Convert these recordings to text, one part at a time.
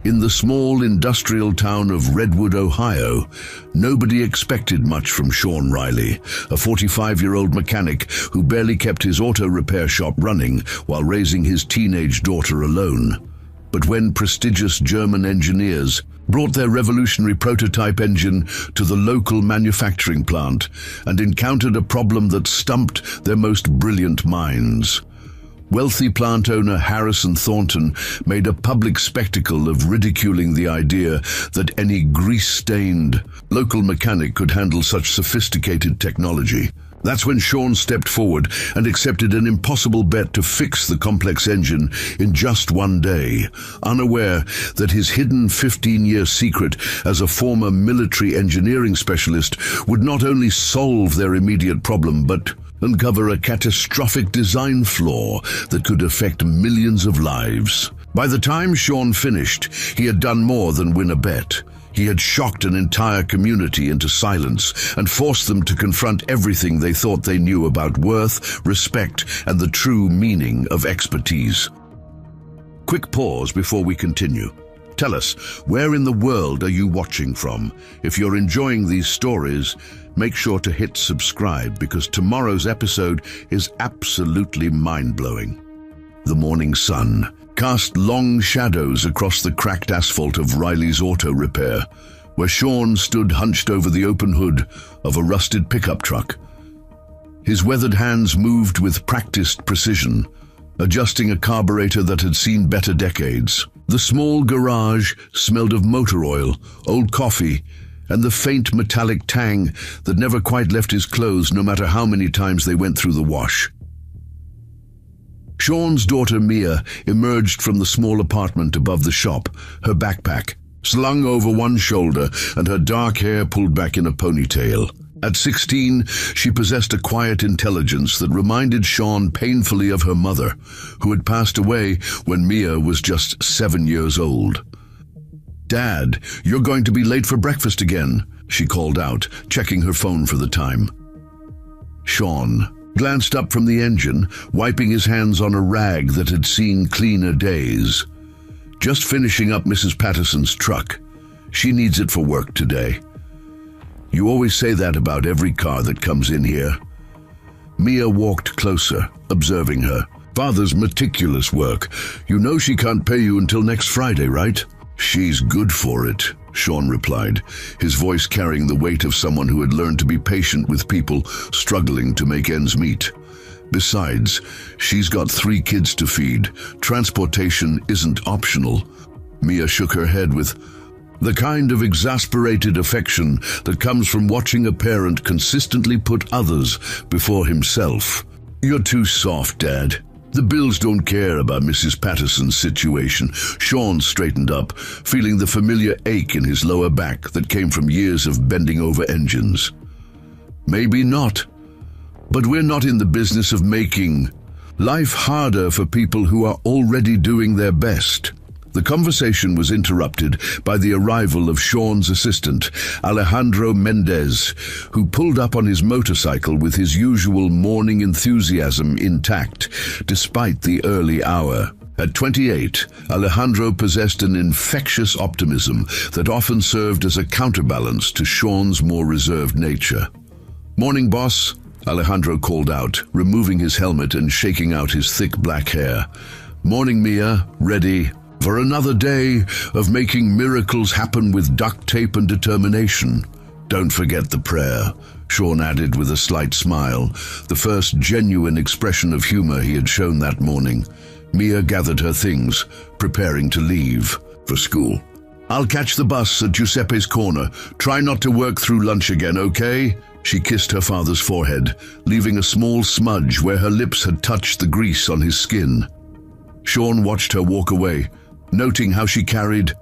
In the small industrial town of Redwood, Ohio, nobody expected much from Sean Riley, a 45-year-old mechanic who barely kept his auto repair shop running while raising his teenage daughter alone. But when prestigious German engineers brought their revolutionary prototype engine to the local manufacturing plant and encountered a problem that stumped their most brilliant minds, wealthy plant owner Harrison Thornton made a public spectacle of ridiculing the idea that any grease-stained local mechanic could handle such sophisticated technology. That's when Sean stepped forward and accepted an impossible bet to fix the complex engine in just one day, unaware that his hidden 15-year secret as a former military engineering specialist would not only solve their immediate problem, but uncover a catastrophic design flaw that could affect millions of lives. By the time Sean finished, he had done more than win a bet. He had shocked an entire community into silence and forced them to confront everything they thought they knew about worth, respect, and the true meaning of expertise. Quick pause before we continue. Tell us, where in the world are you watching from? If you're enjoying these stories, make sure to hit subscribe because tomorrow's episode is absolutely mind-blowing. The morning sun cast long shadows across the cracked asphalt of Riley's auto repair, where Sean stood hunched over the open hood of a rusted pickup truck. His weathered hands moved with practiced precision, adjusting a carburetor that had seen better decades. The small garage smelled of motor oil, old coffee, and the faint metallic tang that never quite left his clothes no matter how many times they went through the wash. Sean's daughter Mia emerged from the small apartment above the shop, her backpack slung over one shoulder and her dark hair pulled back in a ponytail. At 16, she possessed a quiet intelligence that reminded Sean painfully of her mother, who had passed away when Mia was just 7 years old. "Dad, you're going to be late for breakfast again," she called out, checking her phone for the time. Sean glanced up from the engine, wiping his hands on a rag that had seen cleaner days. "Just finishing up Mrs. Patterson's truck. She needs it for work today." "You always say that about every car that comes in here." Mia walked closer, observing her. "Father's meticulous work. You know she can't pay you until next Friday, right?" "She's good for it," Sean replied, his voice carrying the weight of someone who had learned to be patient with people struggling to make ends meet. "Besides, she's got 3 kids to feed. Transportation isn't optional." Mia shook her head with the kind of exasperated affection that comes from watching a parent consistently put others before himself. "You're too soft, Dad. The Bills don't care about Mrs. Patterson's situation." Sean straightened up, feeling the familiar ache in his lower back that came from years of bending over engines. "Maybe not. But we're not in the business of making life harder for people who are already doing their best." The conversation was interrupted by the arrival of Sean's assistant, Alejandro Mendez, who pulled up on his motorcycle with his usual morning enthusiasm intact, despite the early hour. At 28, Alejandro possessed an infectious optimism that often served as a counterbalance to Sean's more reserved nature. "Morning, boss," Alejandro called out, removing his helmet and shaking out his thick black hair. "Morning, Mia. Ready for another day of making miracles happen with duct tape and determination. Don't forget the prayer," Sean added with a slight smile, the first genuine expression of humor he had shown that morning. Mia gathered her things, preparing to leave for school. "I'll catch the bus at Giuseppe's corner. Try not to work through lunch again, okay?" She kissed her father's forehead, leaving a small smudge where her lips had touched the grease on his skin. Sean watched her walk away, noting how she carried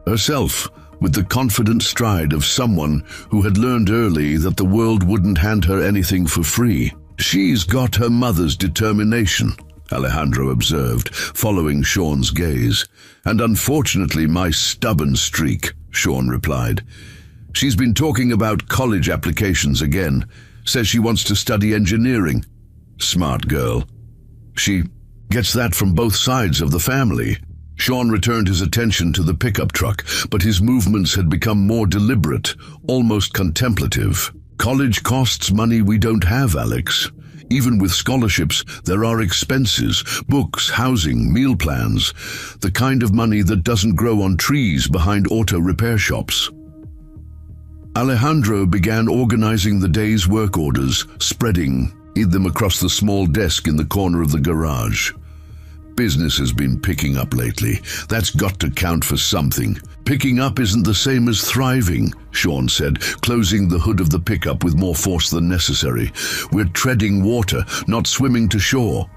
herself with the confident stride of someone who had learned early that the world wouldn't hand her anything for free. "She's got her mother's determination," Alejandro observed, following Sean's gaze. "And unfortunately my stubborn streak," Sean replied. "She's been talking about college applications again. Says she wants to study engineering. Smart girl. She gets that from both sides of the family." Sean returned his attention to the pickup truck, but his movements had become more deliberate, almost contemplative. College costs money we don't have, Alex. Even with scholarships, there are expenses, books, housing, meal plans, the kind of money that doesn't grow on trees behind auto repair shops. Alejandro began organizing the day's work orders, spreading them across the small desk in the corner of the garage. Business has been picking up lately. That's got to count for something. Picking up isn't the same as thriving, Sean said, closing the hood of the pickup with more force than necessary. We're treading water, not swimming to shore.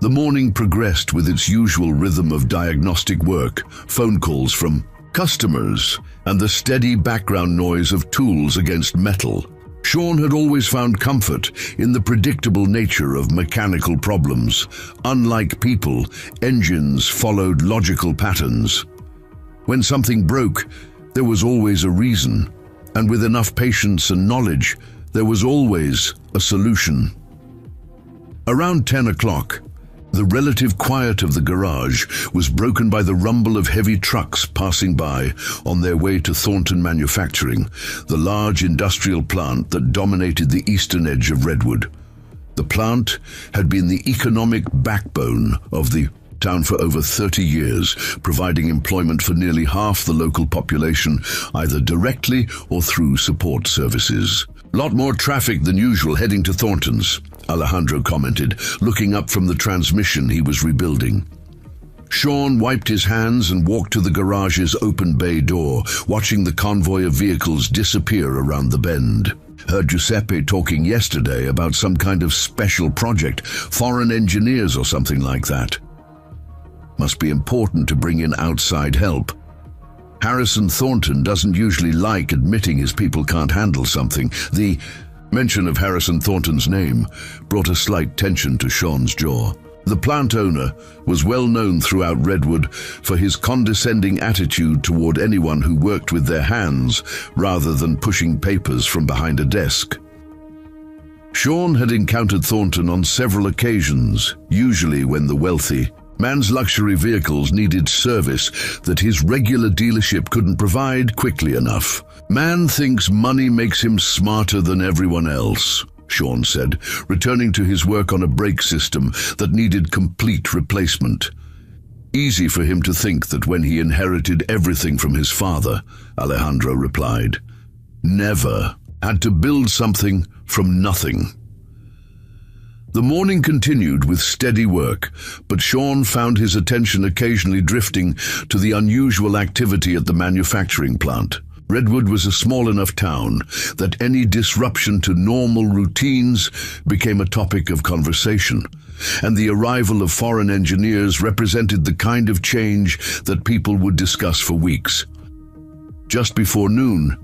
The morning progressed with its usual rhythm of diagnostic work, phone calls from customers, and the steady background noise of tools against metal. Sean had always found comfort in the predictable nature of mechanical problems. Unlike people, engines followed logical patterns. When something broke, there was always a reason, and with enough patience and knowledge, there was always a solution. Around 10 o'clock, the relative quiet of the garage was broken by the rumble of heavy trucks passing by on their way to Thornton Manufacturing, the large industrial plant that dominated the eastern edge of Redwood. The plant had been the economic backbone of the town for over 30 years, providing employment for nearly half the local population, either directly or through support services. Lot more traffic than usual heading to Thornton's, Alejandro commented, looking up from the transmission he was rebuilding. Sean wiped his hands and walked to the garage's open bay door, watching the convoy of vehicles disappear around the bend. Heard Giuseppe talking yesterday about some kind of special project, foreign engineers or something like that. Must be important to bring in outside help. Harrison Thornton doesn't usually like admitting his people can't handle something. The mention of Harrison Thornton's name brought a slight tension to Sean's jaw. The plant owner was well known throughout Redwood for his condescending attitude toward anyone who worked with their hands rather than pushing papers from behind a desk. Sean had encountered Thornton on several occasions, usually when the wealthy man's luxury vehicles needed service that his regular dealership couldn't provide quickly enough. Man thinks money makes him smarter than everyone else, Sean said, returning to his work on a brake system that needed complete replacement. Easy for him to think that when he inherited everything from his father, Alejandro replied. Never had to build something from nothing. The morning continued with steady work, but Sean found his attention occasionally drifting to the unusual activity at the manufacturing plant. Redwood was a small enough town that any disruption to normal routines became a topic of conversation, and the arrival of foreign engineers represented the kind of change that people would discuss for weeks. Just before noon,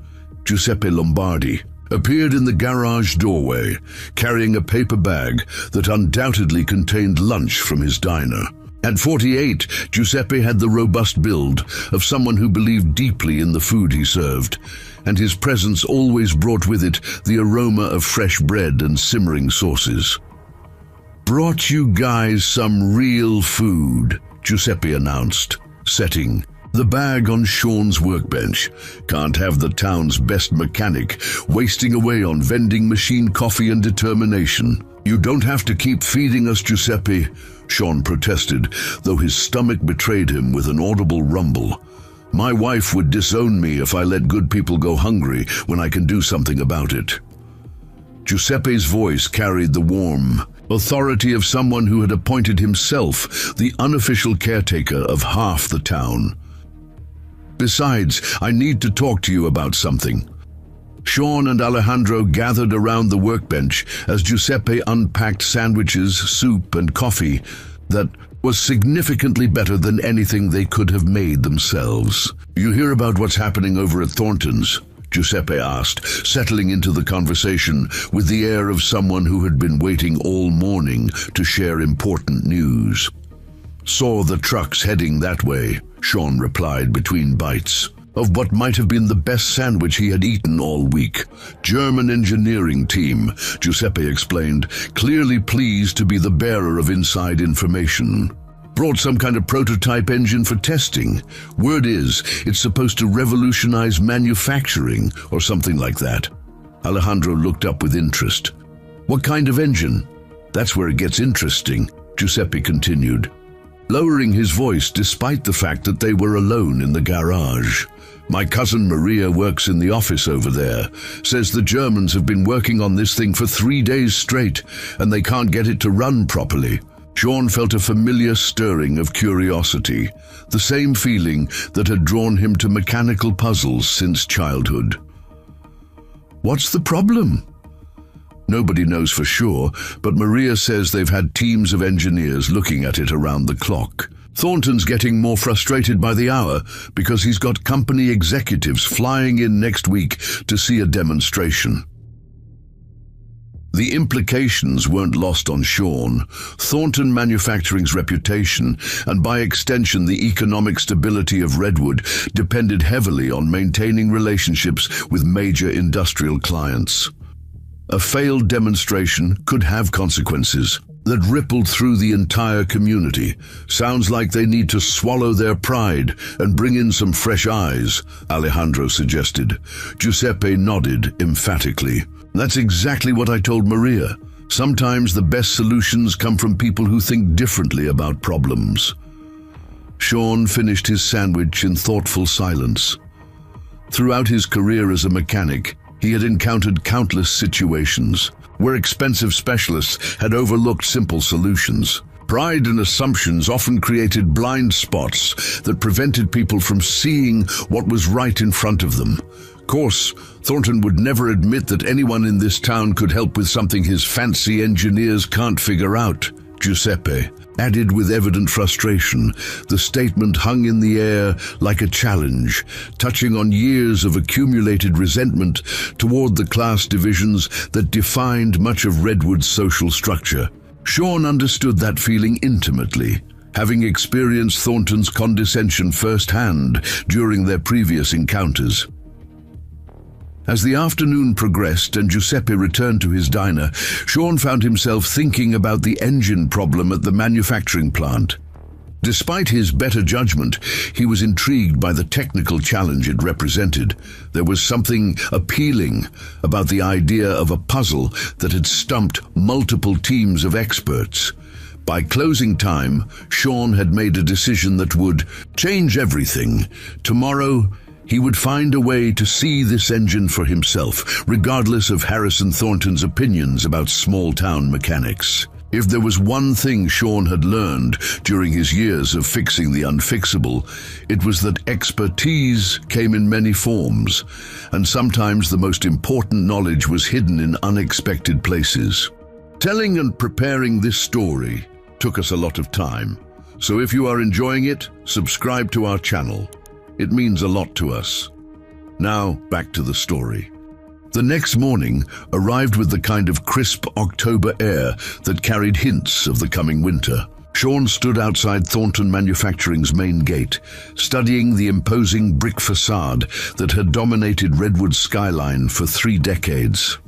Giuseppe Lombardi appeared in the garage doorway, carrying a paper bag that undoubtedly contained lunch from his diner. At 48, Giuseppe had the robust build of someone who believed deeply in the food he served, and his presence always brought with it the aroma of fresh bread and simmering sauces. "Brought you guys some real food," Giuseppe announced, setting the bag on Sean's workbench. Can't have the town's best mechanic wasting away on vending machine coffee and determination. "You don't have to keep feeding us, Giuseppe," Sean protested, though his stomach betrayed him with an audible rumble. "My wife would disown me if I let good people go hungry when I can do something about it." Giuseppe's voice carried the warm authority of someone who had appointed himself the unofficial caretaker of half the town. "Besides, I need to talk to you about something." Sean and Alejandro gathered around the workbench as Giuseppe unpacked sandwiches, soup, and coffee that was significantly better than anything they could have made themselves. "You hear about what's happening over at Thornton's?" Giuseppe asked, settling into the conversation with the air of someone who had been waiting all morning to share important news. "Saw the trucks heading that way," Sean replied between bites of what might have been the best sandwich he had eaten all week. "German engineering team," Giuseppe explained, clearly pleased to be the bearer of inside information. Brought some kind of prototype engine for testing. Word is, it's supposed to revolutionize manufacturing or something like that. Alejandro looked up with interest. What kind of engine? That's where it gets interesting, Giuseppe continued, lowering his voice despite the fact that they were alone in the garage. My cousin Maria works in the office over there, says the Germans have been working on this thing for 3 days straight, and they can't get it to run properly. Sean felt a familiar stirring of curiosity, the same feeling that had drawn him to mechanical puzzles since childhood. What's the problem? Nobody knows for sure, but Maria says they've had teams of engineers looking at it around the clock. Thornton's getting more frustrated by the hour because he's got company executives flying in next week to see a demonstration. The implications weren't lost on Sean. Thornton Manufacturing's reputation, and by extension the economic stability of Redwood, depended heavily on maintaining relationships with major industrial clients. A failed demonstration could have consequences that rippled through the entire community. Sounds like they need to swallow their pride and bring in some fresh eyes, Alejandro suggested. Giuseppe nodded emphatically. That's exactly what I told Maria. Sometimes the best solutions come from people who think differently about problems. Sean finished his sandwich in thoughtful silence. Throughout his career as a mechanic, he had encountered countless situations where expensive specialists had overlooked simple solutions. Pride and assumptions often created blind spots that prevented people from seeing what was right in front of them. Of course, Thornton would never admit that anyone in this town could help with something his fancy engineers can't figure out, Giuseppe added with evident frustration. The statement hung in the air like a challenge, touching on years of accumulated resentment toward the class divisions that defined much of Redwood's social structure. Sean understood that feeling intimately, having experienced Thornton's condescension firsthand during their previous encounters. As the afternoon progressed and Giuseppe returned to his diner, Sean found himself thinking about the engine problem at the manufacturing plant. Despite his better judgment, he was intrigued by the technical challenge it represented. There was something appealing about the idea of a puzzle that had stumped multiple teams of experts. By closing time, Sean had made a decision that would change everything. Tomorrow, he would find a way to see this engine for himself, regardless of Harrison Thornton's opinions about small-town mechanics. If there was one thing Sean had learned during his years of fixing the unfixable, it was that expertise came in many forms, and sometimes the most important knowledge was hidden in unexpected places. Telling and preparing this story took us a lot of time, so if you are enjoying it, subscribe to our channel. It means a lot to us. Now, back to the story. The next morning arrived with the kind of crisp October air that carried hints of the coming winter. Sean stood outside Thornton Manufacturing's main gate, studying the imposing brick facade that had dominated Redwood's skyline for 3 decades.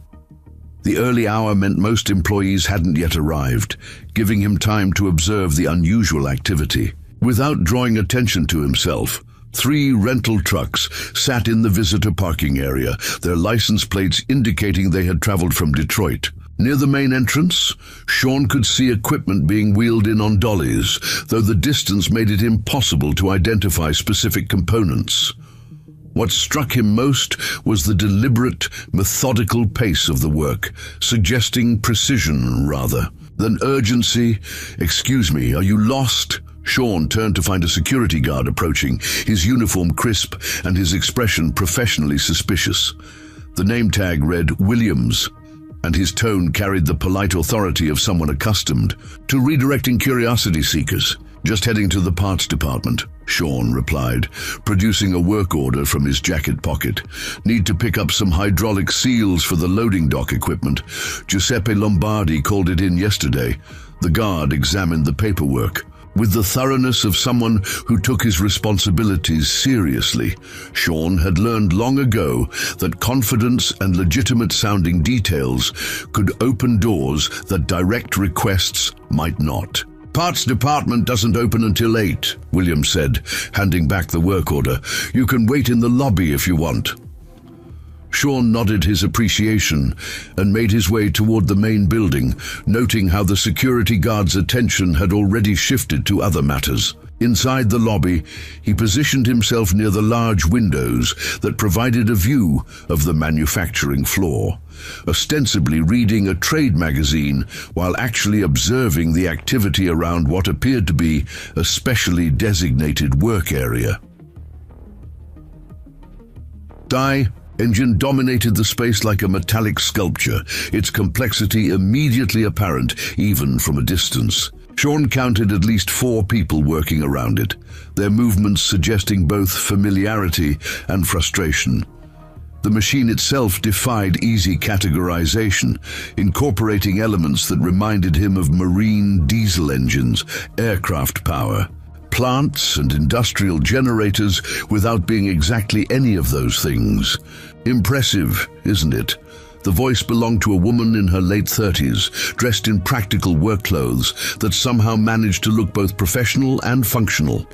The early hour meant most employees hadn't yet arrived, giving him time to observe the unusual activity. Without drawing attention to himself, 3 rental trucks sat in the visitor parking area, their license plates indicating they had traveled from Detroit. Near the main entrance, Sean could see equipment being wheeled in on dollies, though the distance made it impossible to identify specific components. What struck him most was the deliberate, methodical pace of the work, suggesting precision rather than urgency. "Excuse me, are you lost?" Sean turned to find a security guard approaching, his uniform crisp and his expression professionally suspicious. The name tag read Williams, and his tone carried the polite authority of someone accustomed to redirecting curiosity seekers. "Just heading to the parts department," Sean replied, producing a work order from his jacket pocket. "Need to pick up some hydraulic seals for the loading dock equipment. Giuseppe Lombardi called it in yesterday." The guard examined the paperwork. With the thoroughness of someone who took his responsibilities seriously, Sean had learned long ago that confidence and legitimate-sounding details could open doors that direct requests might not. Parts department doesn't open until 8, William said, handing back the work order. You can wait in the lobby if you want. Sean nodded his appreciation and made his way toward the main building, noting how the security guard's attention had already shifted to other matters. Inside the lobby, he positioned himself near the large windows that provided a view of the manufacturing floor, ostensibly reading a trade magazine while actually observing the activity around what appeared to be a specially designated work area. Engine dominated the space like a metallic sculpture, its complexity immediately apparent even from a distance. Sean counted at least 4 people working around it, their movements suggesting both familiarity and frustration. The machine itself defied easy categorization, incorporating elements that reminded him of marine diesel engines, aircraft power, plants and industrial generators without being exactly any of those things. Impressive, isn't it? The voice belonged to a woman in her late 30s, dressed in practical work clothes that somehow managed to look both professional and functional.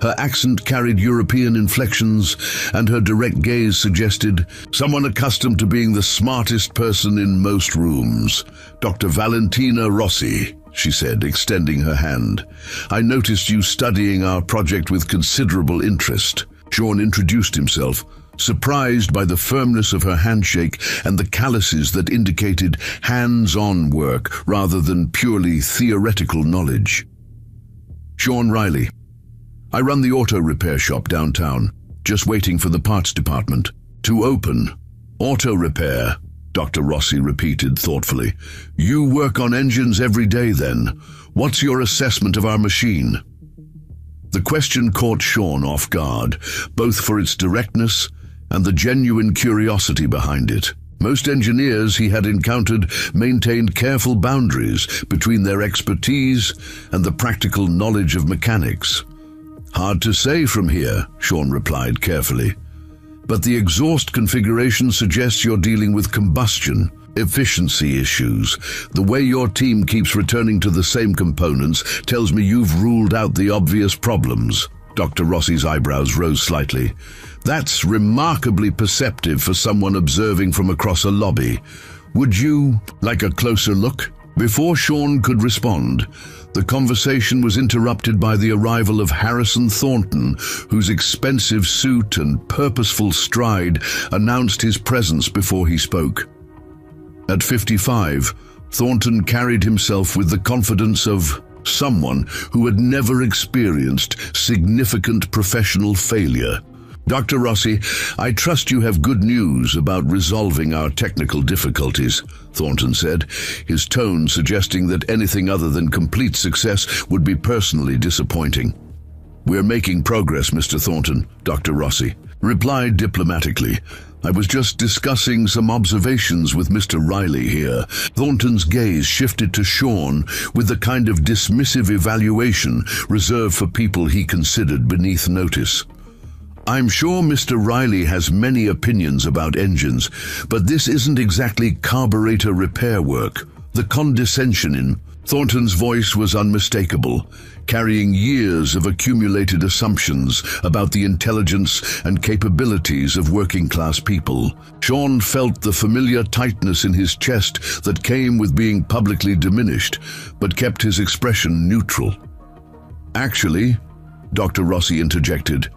Her accent carried European inflections, and her direct gaze suggested someone accustomed to being the smartest person in most rooms. Dr. Valentina Rossi, she said, extending her hand. I noticed you studying our project with considerable interest. Sean introduced himself, surprised by the firmness of her handshake and the calluses that indicated hands-on work rather than purely theoretical knowledge. Sean Riley. I run the auto repair shop downtown, just waiting for the parts department to open. Auto repair, Dr. Rossi repeated thoughtfully. You work on engines every day then. What's your assessment of our machine? The question caught Sean off guard, both for its directness and the genuine curiosity behind it. Most engineers he had encountered maintained careful boundaries between their expertise and the practical knowledge of mechanics. Hard to say from here, Sean replied carefully. But the exhaust configuration suggests you're dealing with combustion, efficiency issues. The way your team keeps returning to the same components tells me you've ruled out the obvious problems. Dr. Rossi's eyebrows rose slightly. That's remarkably perceptive for someone observing from across a lobby. Would you like a closer look? Before Sean could respond, the conversation was interrupted by the arrival of Harrison Thornton, whose expensive suit and purposeful stride announced his presence before he spoke. At 55, Thornton carried himself with the confidence of someone who had never experienced significant professional failure. Dr. Rossi, I trust you have good news about resolving our technical difficulties, Thornton said, his tone suggesting that anything other than complete success would be personally disappointing. We're making progress, Mr. Thornton, Dr. Rossi replied diplomatically. I was just discussing some observations with Mr. Riley here. Thornton's gaze shifted to Sean with the kind of dismissive evaluation reserved for people he considered beneath notice. I'm sure Mr. Riley has many opinions about engines, but this isn't exactly carburetor repair work. The condescension in Thornton's voice was unmistakable, carrying years of accumulated assumptions about the intelligence and capabilities of working-class people. Sean felt the familiar tightness in his chest that came with being publicly diminished, but kept his expression neutral. Actually, Dr. Rossi interjected,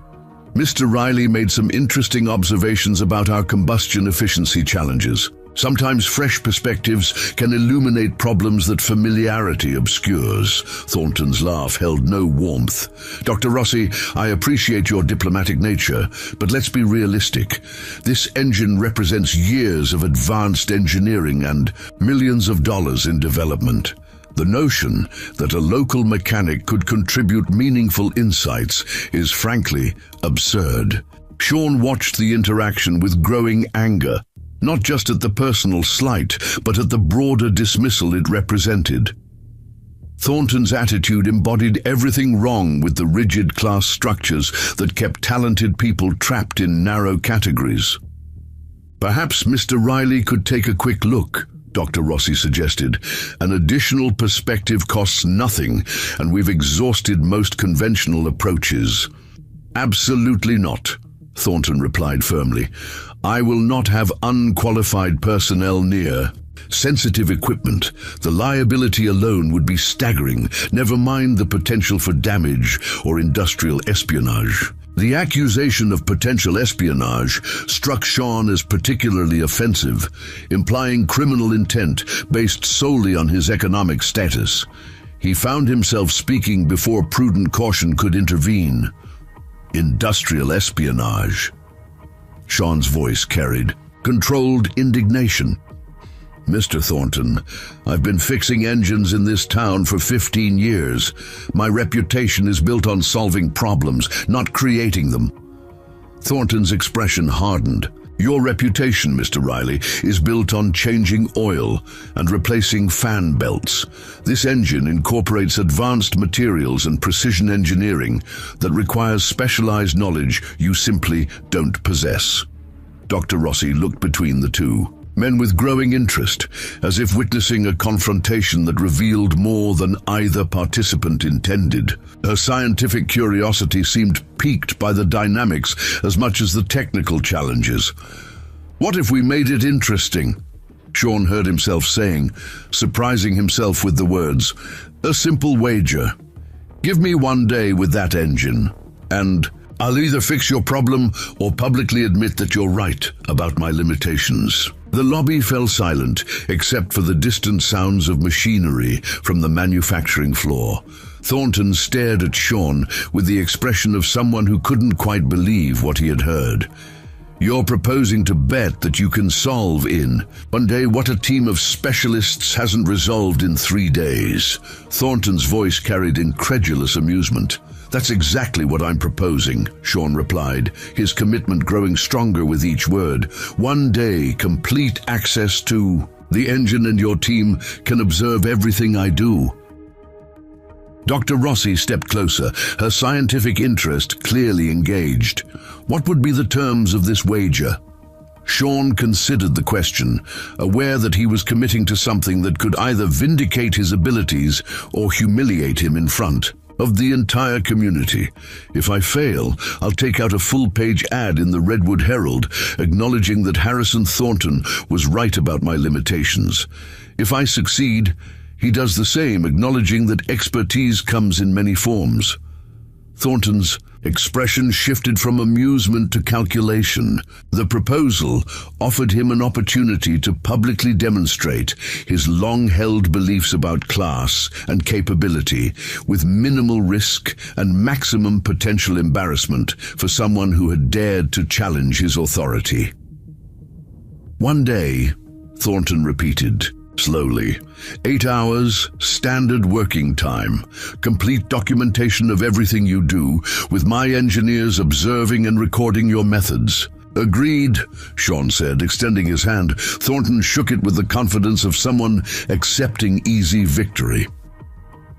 Mr. Riley made some interesting observations about our combustion efficiency challenges. Sometimes fresh perspectives can illuminate problems that familiarity obscures. Thornton's laugh held no warmth. Dr. Rossi, I appreciate your diplomatic nature, but let's be realistic. This engine represents years of advanced engineering and millions of dollars in development. The notion that a local mechanic could contribute meaningful insights is frankly absurd. Sean watched the interaction with growing anger, not just at the personal slight, but at the broader dismissal it represented. Thornton's attitude embodied everything wrong with the rigid class structures that kept talented people trapped in narrow categories. Perhaps Mr. Riley could take a quick look, Dr. Rossi suggested. An additional perspective costs nothing, and we've exhausted most conventional approaches. Absolutely not, Thornton replied firmly. I will not have unqualified personnel near sensitive equipment. The liability alone would be staggering, never mind the potential for damage or industrial espionage. The accusation of potential espionage struck Sean as particularly offensive, implying criminal intent based solely on his economic status. He found himself speaking before prudent caution could intervene. Industrial espionage. Sean's voice carried controlled indignation. Mr. Thornton, I've been fixing engines in this town for 15 years. My reputation is built on solving problems, not creating them. Thornton's expression hardened. Your reputation, Mr. Riley, is built on changing oil and replacing fan belts. This engine incorporates advanced materials and precision engineering that requires specialized knowledge you simply don't possess. Dr. Rossi looked between the two men with growing interest, as if witnessing a confrontation that revealed more than either participant intended. Her scientific curiosity seemed piqued by the dynamics as much as the technical challenges. What if we made it interesting? Sean heard himself saying, surprising himself with the words, a simple wager. Give me 1 day with that engine, and I'll either fix your problem or publicly admit that you're right about my limitations. The lobby fell silent, except for the distant sounds of machinery from the manufacturing floor. Thornton stared at Sean with the expression of someone who couldn't quite believe what he had heard. You're proposing to bet that you can solve in 1 day what a team of specialists hasn't resolved in 3 days. Thornton's voice carried incredulous amusement. That's exactly what I'm proposing, Sean replied, his commitment growing stronger with each word. 1 day, complete access to the engine, and your team can observe everything I do. Dr. Rossi stepped closer, her scientific interest clearly engaged. What would be the terms of this wager? Sean considered the question, aware that he was committing to something that could either vindicate his abilities or humiliate him in front of the entire community. If I fail, I'll take out a full-page ad in the Redwood Herald, acknowledging that Harrison Thornton was right about my limitations. If I succeed, he does the same, acknowledging that expertise comes in many forms. Thornton's expression shifted from amusement to calculation. The proposal offered him an opportunity to publicly demonstrate his long-held beliefs about class and capability with minimal risk and maximum potential embarrassment for someone who had dared to challenge his authority. 1 day, Thornton repeated, slowly. 8 hours, standard working time. Complete documentation of everything you do, with my engineers observing and recording your methods. Agreed, Sean said, extending his hand. Thornton shook it with the confidence of someone accepting easy victory.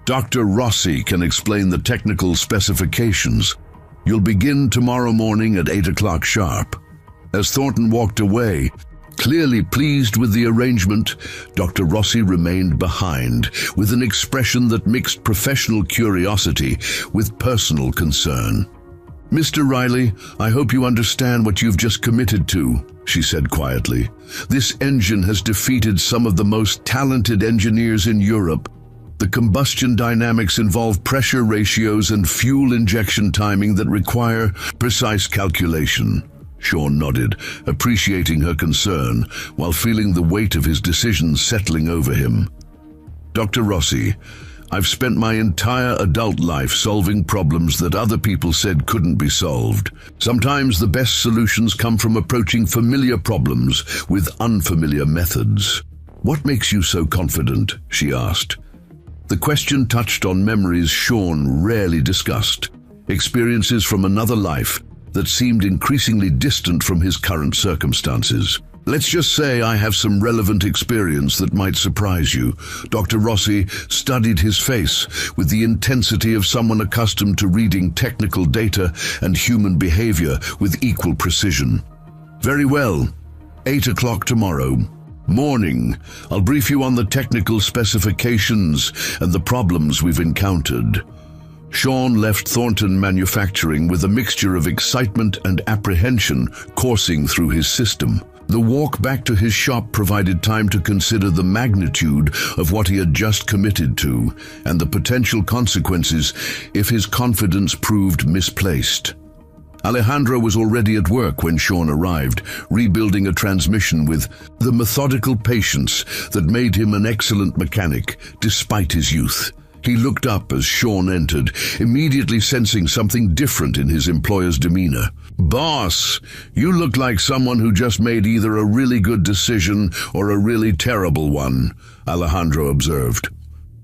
Dr. Rossi can explain the technical specifications. You'll begin tomorrow morning at 8 o'clock sharp. As Thornton walked away, clearly pleased with the arrangement, Dr. Rossi remained behind, with an expression that mixed professional curiosity with personal concern. Mr. Riley, I hope you understand what you've just committed to, she said quietly. This engine has defeated some of the most talented engineers in Europe. The combustion dynamics involve pressure ratios and fuel injection timing that require precise calculation. Sean nodded, appreciating her concern, while feeling the weight of his decision settling over him. Dr. Rossi, I've spent my entire adult life solving problems that other people said couldn't be solved. Sometimes the best solutions come from approaching familiar problems with unfamiliar methods. What makes you so confident? She asked. The question touched on memories Sean rarely discussed, experiences from another life that seemed increasingly distant from his current circumstances. Let's just say I have some relevant experience that might surprise you. Dr. Rossi studied his face with the intensity of someone accustomed to reading technical data and human behavior with equal precision. Very well. 8 o'clock tomorrow. Morning. I'll brief you on the technical specifications and the problems we've encountered. Sean left Thornton Manufacturing with a mixture of excitement and apprehension coursing through his system. The walk back to his shop provided time to consider the magnitude of what he had just committed to and the potential consequences if his confidence proved misplaced. Alejandro was already at work when Sean arrived, rebuilding a transmission with the methodical patience that made him an excellent mechanic despite his youth. He looked up as Sean entered, immediately sensing something different in his employer's demeanor. "Boss, you look like someone who just made either a really good decision or a really terrible one," Alejandro observed.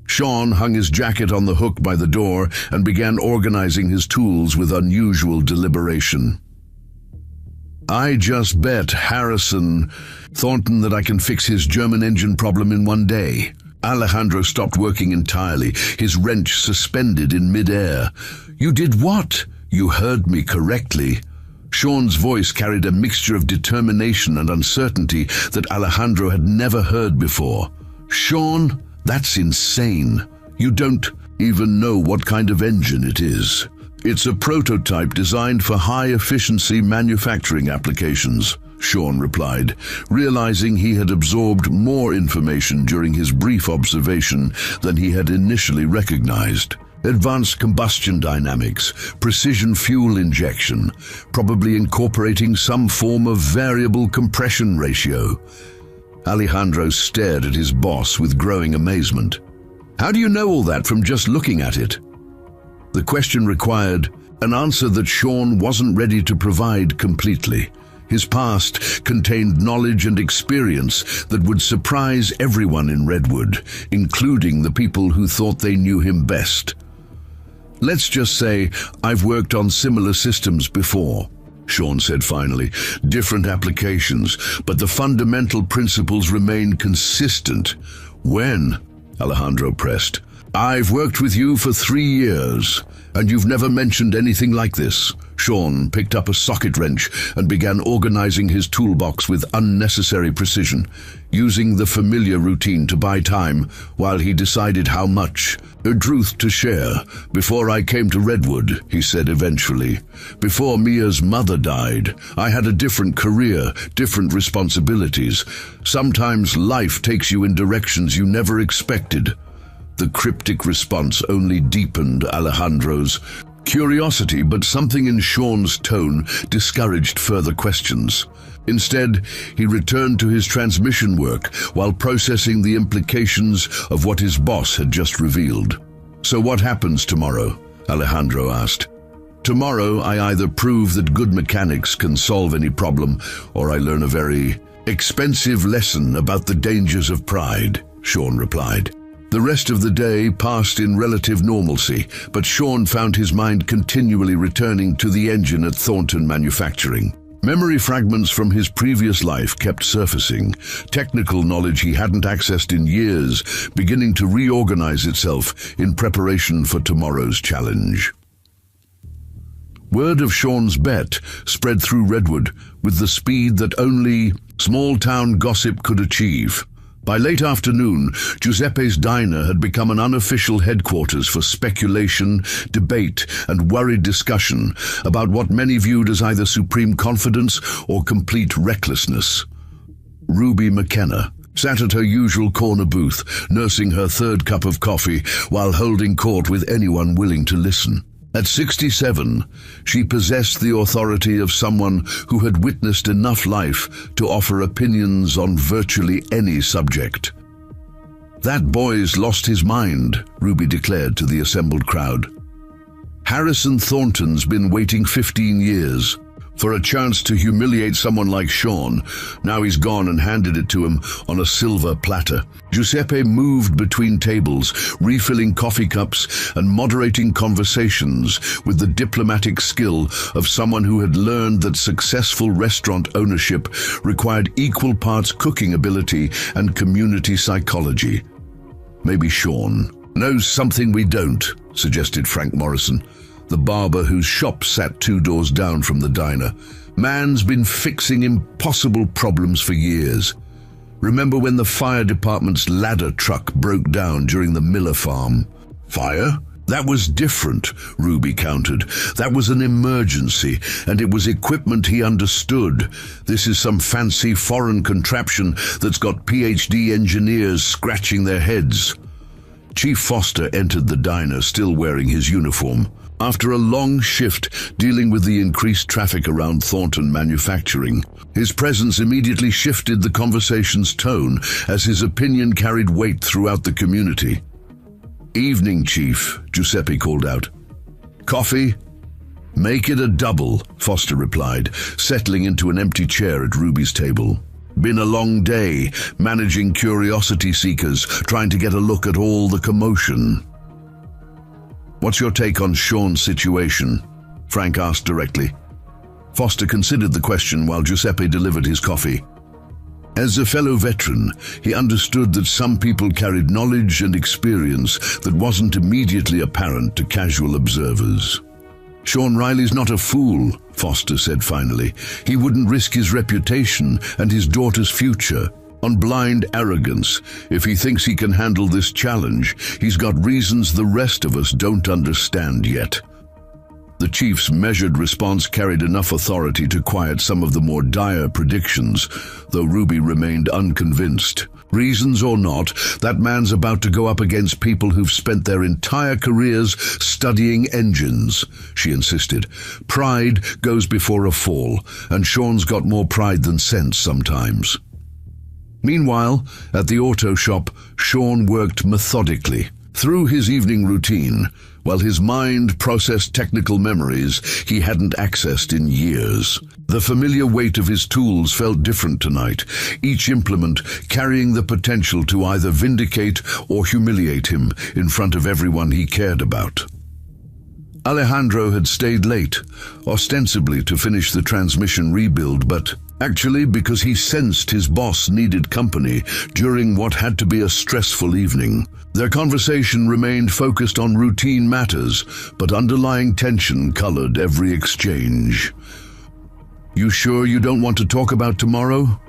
Sean hung his jacket on the hook by the door and began organizing his tools with unusual deliberation. "I just bet Harrison Thornton that I can fix his German engine problem in one day." Alejandro stopped working entirely, his wrench suspended in midair. "You did what?" "You heard me correctly." Sean's voice carried a mixture of determination and uncertainty that Alejandro had never heard before. "Sean, that's insane. You don't even know what kind of engine it is. It's a prototype designed for high-efficiency manufacturing applications," Sean replied, realizing he had absorbed more information during his brief observation than he had initially recognized. Advanced combustion dynamics, precision fuel injection, probably incorporating some form of variable compression ratio. Alejandro stared at his boss with growing amazement. "How do you know all that from just looking at it?" The question required an answer that Sean wasn't ready to provide completely. His past contained knowledge and experience that would surprise everyone in Redwood, including the people who thought they knew him best. "Let's just say I've worked on similar systems before," Sean said finally. "Different applications, but the fundamental principles remain consistent." "When?" Alejandro pressed. "I've worked with you for 3 years, and you've never mentioned anything like this." Sean picked up a socket wrench and began organizing his toolbox with unnecessary precision, using the familiar routine to buy time while he decided how much. "A truth to share. Before I came to Redwood," he said eventually, "before Mia's mother died, I had a different career, different responsibilities. Sometimes life takes you in directions you never expected." The cryptic response only deepened Alejandro's curiosity, but something in Sean's tone discouraged further questions. Instead, he returned to his transmission work while processing the implications of what his boss had just revealed. "So what happens tomorrow?" Alejandro asked. "Tomorrow, I either prove that good mechanics can solve any problem, or I learn a very expensive lesson about the dangers of pride," Sean replied. The rest of the day passed in relative normalcy, but Sean found his mind continually returning to the engine at Thornton Manufacturing. Memory fragments from his previous life kept surfacing, technical knowledge he hadn't accessed in years beginning to reorganize itself in preparation for tomorrow's challenge. Word of Sean's bet spread through Redwood with the speed that only small-town gossip could achieve. By late afternoon, Giuseppe's diner had become an unofficial headquarters for speculation, debate, and worried discussion about what many viewed as either supreme confidence or complete recklessness. Ruby McKenna sat at her usual corner booth, nursing her third cup of coffee while holding court with anyone willing to listen. At 67, she possessed the authority of someone who had witnessed enough life to offer opinions on virtually any subject. "That boy's lost his mind," Ruby declared to the assembled crowd. "Harrison Thornton's been waiting 15 years for a chance to humiliate someone like Sean. Now he's gone and handed it to him on a silver platter." Giuseppe moved between tables, refilling coffee cups and moderating conversations with the diplomatic skill of someone who had learned that successful restaurant ownership required equal parts cooking ability and community psychology. "Maybe Sean knows something we don't," suggested Frank Morrison, the barber whose shop sat 2 doors down from the diner. "Man's been fixing impossible problems for years." Remember when the fire department's ladder truck broke down during the Miller farm? Fire? That was different, Ruby countered. That was an emergency, and it was equipment he understood. This is some fancy foreign contraption that's got PhD engineers scratching their heads. Chief Foster entered the diner, still wearing his uniform. After a long shift dealing with the increased traffic around Thornton Manufacturing, his presence immediately shifted the conversation's tone as his opinion carried weight throughout the community. "Evening, Chief," Giuseppe called out. "Coffee?" "Make it a double," Foster replied, settling into an empty chair at Ruby's table. "Been a long day, managing curiosity seekers, trying to get a look at all the commotion." "What's your take on Sean's situation?" Frank asked directly. Foster considered the question while Giuseppe delivered his coffee. As a fellow veteran, he understood that some people carried knowledge and experience that wasn't immediately apparent to casual observers. "Sean Riley's not a fool," Foster said finally. "He wouldn't risk his reputation and his daughter's future on blind arrogance. If he thinks he can handle this challenge, he's got reasons the rest of us don't understand yet." The chief's measured response carried enough authority to quiet some of the more dire predictions, though Ruby remained unconvinced. Reasons or not, that man's about to go up against people who've spent their entire careers studying engines, she insisted. Pride goes before a fall, and Sean's got more pride than sense sometimes. Meanwhile, at the auto shop, Sean worked methodically. Through his evening routine, while his mind processed technical memories he hadn't accessed in years. The familiar weight of his tools felt different tonight, each implement carrying the potential to either vindicate or humiliate him in front of everyone he cared about. Alejandro had stayed late, ostensibly to finish the transmission rebuild, but actually because he sensed his boss needed company during what had to be a stressful evening. Their conversation remained focused on routine matters, but underlying tension colored every exchange. "You sure you don't want to talk about tomorrow?"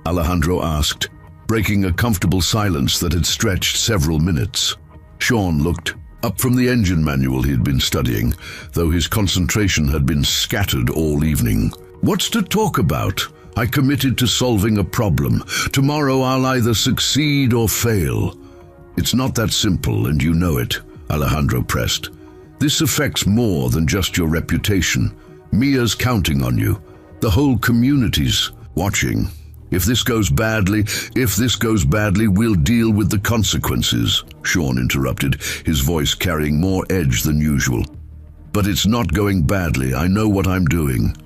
Alejandro asked, breaking a comfortable silence that had stretched several minutes. Sean looked up from the engine manual he had been studying, though his concentration had been scattered all evening. "What's to talk about? I committed to solving a problem. Tomorrow I'll either succeed or fail." "It's not that simple, and you know it," Alejandro pressed. "This affects more than just your reputation. Mia's counting on you. The whole community's watching. If this goes badly, we'll deal with the consequences," Sean interrupted, his voice carrying more edge than usual. "But it's not going badly. I know what I'm doing."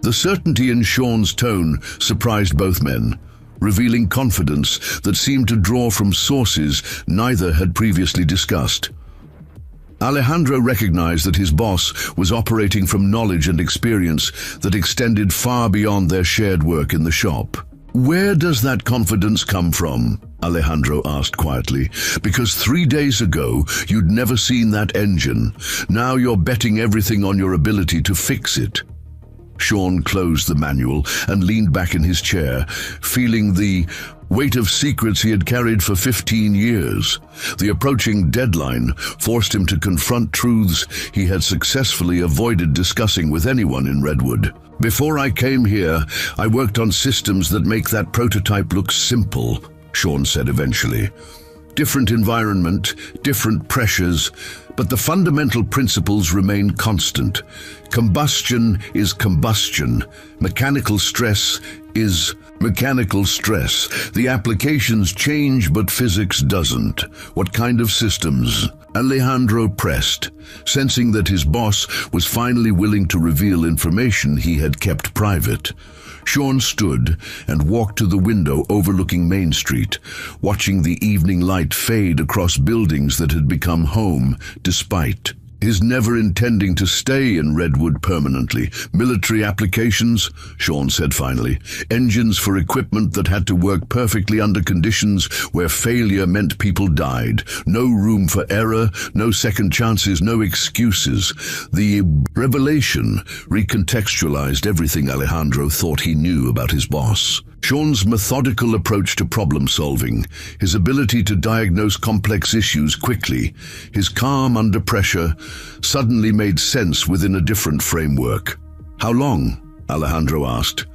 The certainty in Sean's tone surprised both men, revealing confidence that seemed to draw from sources neither had previously discussed. Alejandro recognized that his boss was operating from knowledge and experience that extended far beyond their shared work in the shop. "Where does that confidence come from?" Alejandro asked quietly. "Because 3 days ago you'd never seen that engine. Now you're betting everything on your ability to fix it." Sean closed the manual and leaned back in his chair, feeling the weight of secrets he had carried for 15 years. The approaching deadline forced him to confront truths he had successfully avoided discussing with anyone in Redwood. "Before I came here, I worked on systems that make that prototype look simple," Sean said eventually. "Different environment, different pressures, but the fundamental principles remain constant. Combustion is combustion. Mechanical stress is mechanical stress. The applications change, but physics doesn't. What kind of systems?" Alejandro pressed, sensing that his boss was finally willing to reveal information he had kept private. Sean stood and walked to the window overlooking Main Street, watching the evening light fade across buildings that had become home despite his never intending to stay in Redwood permanently. "Military applications," Sean said finally. "Engines for equipment that had to work perfectly under conditions where failure meant people died. No room for error, no second chances, no excuses." The revelation recontextualized everything Alejandro thought he knew about his boss. Sean's methodical approach to problem-solving, his ability to diagnose complex issues quickly, his calm under pressure, suddenly made sense within a different framework. "How long?" Alejandro asked.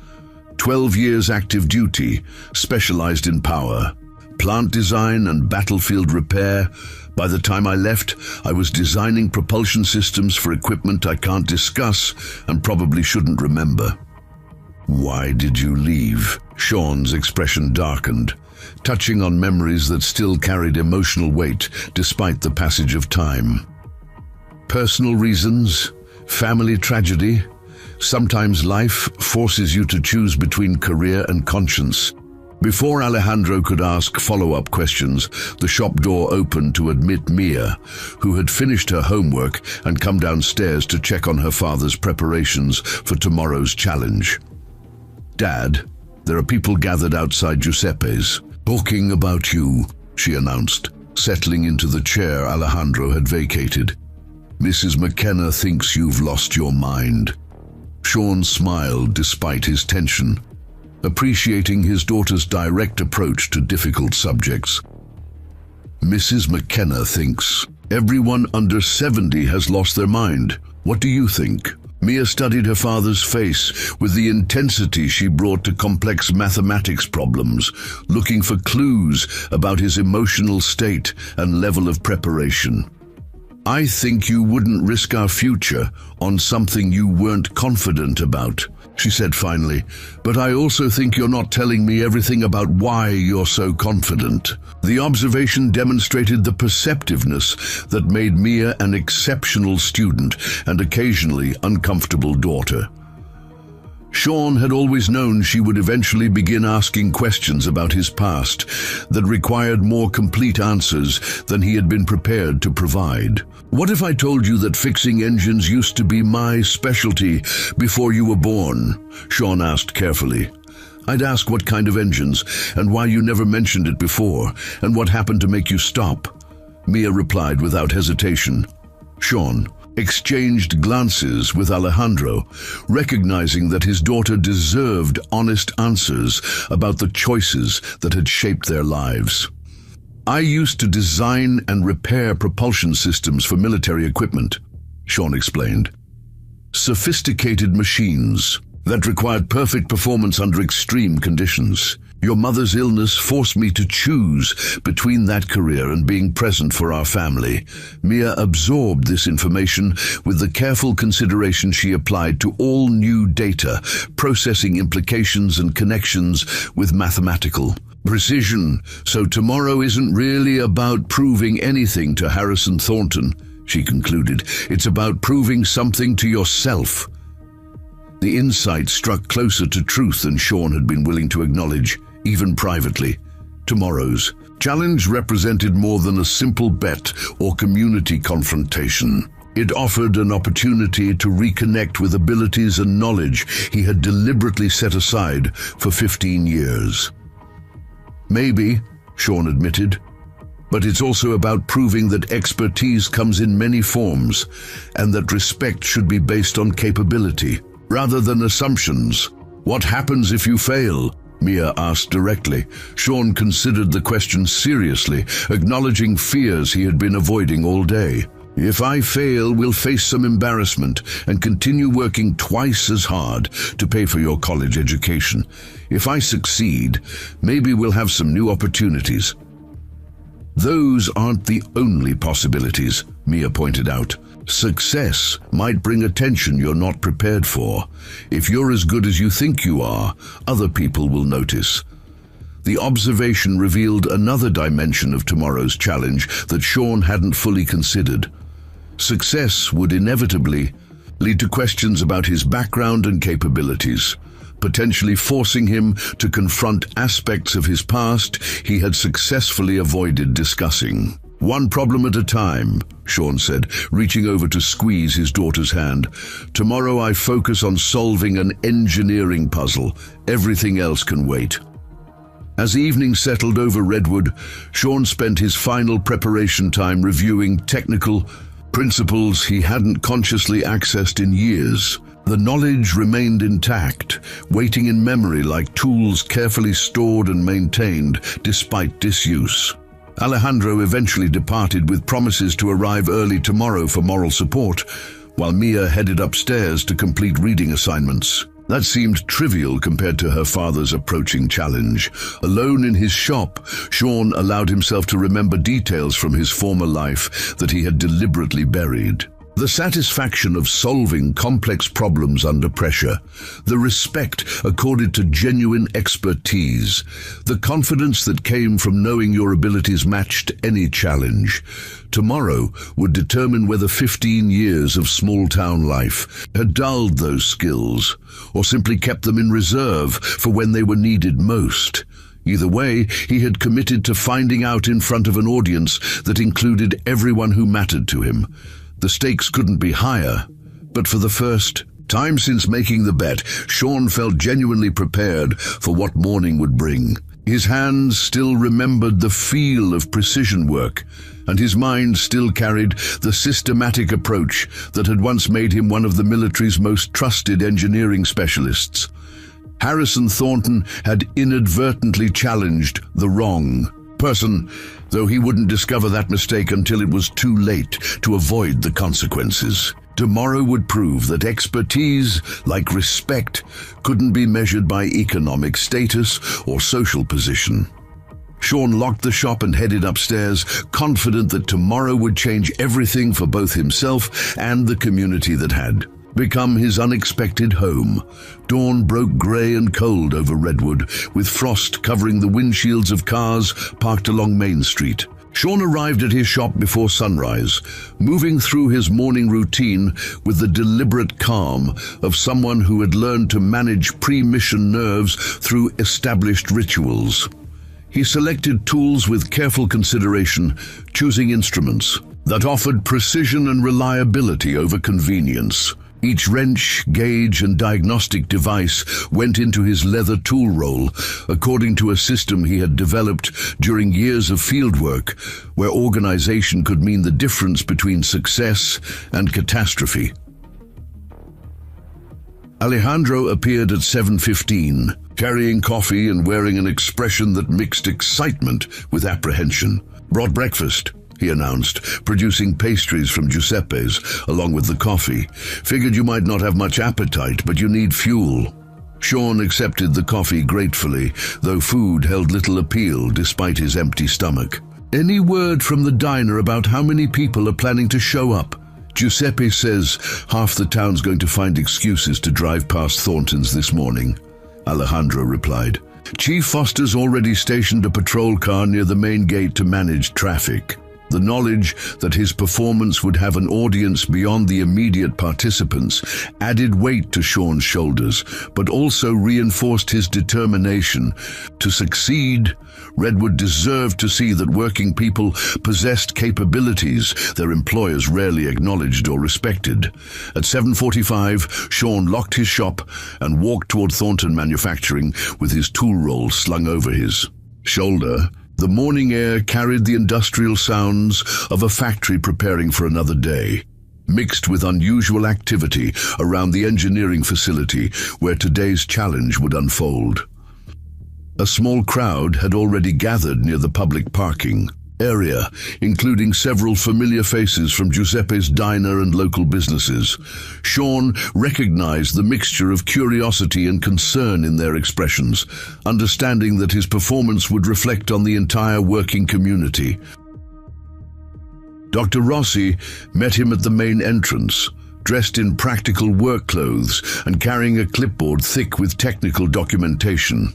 12 years active duty, specialized in power, plant design and battlefield repair. By the time I left, I was designing propulsion systems for equipment I can't discuss and probably shouldn't remember. "Why did you leave?" Sean's expression darkened, touching on memories that still carried emotional weight despite the passage of time. "Personal reasons, family tragedy. Sometimes life forces you to choose between career and conscience." Before Alejandro could ask follow-up questions, the shop door opened to admit Mia, who had finished her homework and come downstairs to check on her father's preparations for tomorrow's challenge. "Dad, there are people gathered outside Giuseppe's, talking about you," she announced, settling into the chair Alejandro had vacated. "Mrs. McKenna thinks you've lost your mind." Sean smiled despite his tension, appreciating his daughter's direct approach to difficult subjects. "Mrs. McKenna thinks everyone under 70 has lost their mind. What do you think?" Mia studied her father's face with the intensity she brought to complex mathematics problems, looking for clues about his emotional state and level of preparation. "I think you wouldn't risk our future on something you weren't confident about," she said finally, "but I also think you're not telling me everything about why you're so confident." The observation demonstrated the perceptiveness that made Mia an exceptional student and occasionally uncomfortable daughter. Sean had always known she would eventually begin asking questions about his past that required more complete answers than he had been prepared to provide. "What if I told you that fixing engines used to be my specialty before you were born?" Sean asked carefully. "I'd ask what kind of engines and why you never mentioned it before and what happened to make you stop." Mia replied without hesitation. Sean exchanged glances with Alejandro, recognizing that his daughter deserved honest answers about the choices that had shaped their lives. "I used to design and repair propulsion systems for military equipment," Sean explained. "Sophisticated machines that required perfect performance under extreme conditions. Your mother's illness forced me to choose between that career and being present for our family." Mia absorbed this information with the careful consideration she applied to all new data, processing implications and connections with mathematical precision. "So tomorrow isn't really about proving anything to Harrison Thornton," she concluded. "It's about proving something to yourself." The insight struck closer to truth than Sean had been willing to acknowledge, even privately. Tomorrow's challenge represented more than a simple bet or community confrontation. It offered an opportunity to reconnect with abilities and knowledge he had deliberately set aside for 15 years. "Maybe," Sean admitted, "but it's also about proving that expertise comes in many forms and that respect should be based on capability rather than assumptions." "What happens if you fail?" Mia asked directly. Sean considered the question seriously, acknowledging fears he had been avoiding all day. "If I fail, we'll face some embarrassment and continue working twice as hard to pay for your college education. If I succeed, maybe we'll have some new opportunities." "Those aren't the only possibilities," Mia pointed out. "Success might bring attention you're not prepared for. If you're as good as you think you are, other people will notice." The observation revealed another dimension of tomorrow's challenge that Sean hadn't fully considered. Success would inevitably lead to questions about his background and capabilities, potentially forcing him to confront aspects of his past he had successfully avoided discussing. "One problem at a time," Sean said, reaching over to squeeze his daughter's hand. "Tomorrow I focus on solving an engineering puzzle. Everything else can wait." As evening settled over Redwood, Sean spent his final preparation time reviewing technical principles he hadn't consciously accessed in years. The knowledge remained intact, waiting in memory like tools carefully stored and maintained despite disuse. Alejandro eventually departed with promises to arrive early tomorrow for moral support, while Mia headed upstairs to complete reading assignments. That seemed trivial compared to her father's approaching challenge. Alone in his shop, Sean allowed himself to remember details from his former life that he had deliberately buried. The satisfaction of solving complex problems under pressure, the respect accorded to genuine expertise, the confidence that came from knowing your abilities matched any challenge. Tomorrow would determine whether 15 years of small-town life had dulled those skills or simply kept them in reserve for when they were needed most. Either way, he had committed to finding out in front of an audience that included everyone who mattered to him. The stakes couldn't be higher, but for the first time since making the bet, Sean felt genuinely prepared for what morning would bring. His hands still remembered the feel of precision work, and his mind still carried the systematic approach that had once made him one of the military's most trusted engineering specialists. Harrison Thornton had inadvertently challenged the wrong person, though he wouldn't discover that mistake until it was too late to avoid the consequences. Tomorrow would prove that expertise, like respect, couldn't be measured by economic status or social position. Sean locked the shop and headed upstairs, confident that tomorrow would change everything for both himself and the community that had become his unexpected home. Dawn broke grey and cold over Redwood, with frost covering the windshields of cars parked along Main Street. Sean arrived at his shop before sunrise, moving through his morning routine with the deliberate calm of someone who had learned to manage pre-mission nerves through established rituals. He selected tools with careful consideration, choosing instruments that offered precision and reliability over convenience. Each wrench, gauge, and diagnostic device went into his leather tool roll, according to a system he had developed during years of fieldwork, where organization could mean the difference between success and catastrophe. Alejandro appeared at 7:15, carrying coffee and wearing an expression that mixed excitement with apprehension. "Brought breakfast," he announced, producing pastries from Giuseppe's along with the coffee. "Figured you might not have much appetite, but you need fuel." Sean accepted the coffee gratefully, though food held little appeal despite his empty stomach. "Any word from the diner about how many people are planning to show up?" "Giuseppe says half the town's going to find excuses to drive past Thornton's this morning," Alejandro replied. "Chief Foster's already stationed a patrol car near the main gate to manage traffic." The knowledge that his performance would have an audience beyond the immediate participants added weight to Sean's shoulders, but also reinforced his determination to succeed. Redwood deserved to see that working people possessed capabilities their employers rarely acknowledged or respected. At 7:45, Sean locked his shop and walked toward Thornton Manufacturing with his tool roll slung over his shoulder. The morning air carried the industrial sounds of a factory preparing for another day, mixed with unusual activity around the engineering facility where today's challenge would unfold. A small crowd had already gathered near the public parking area, including several familiar faces from Giuseppe's diner and local businesses. Sean recognized the mixture of curiosity and concern in their expressions, understanding that his performance would reflect on the entire working community. Dr. Rossi met him at the main entrance, dressed in practical work clothes and carrying a clipboard thick with technical documentation.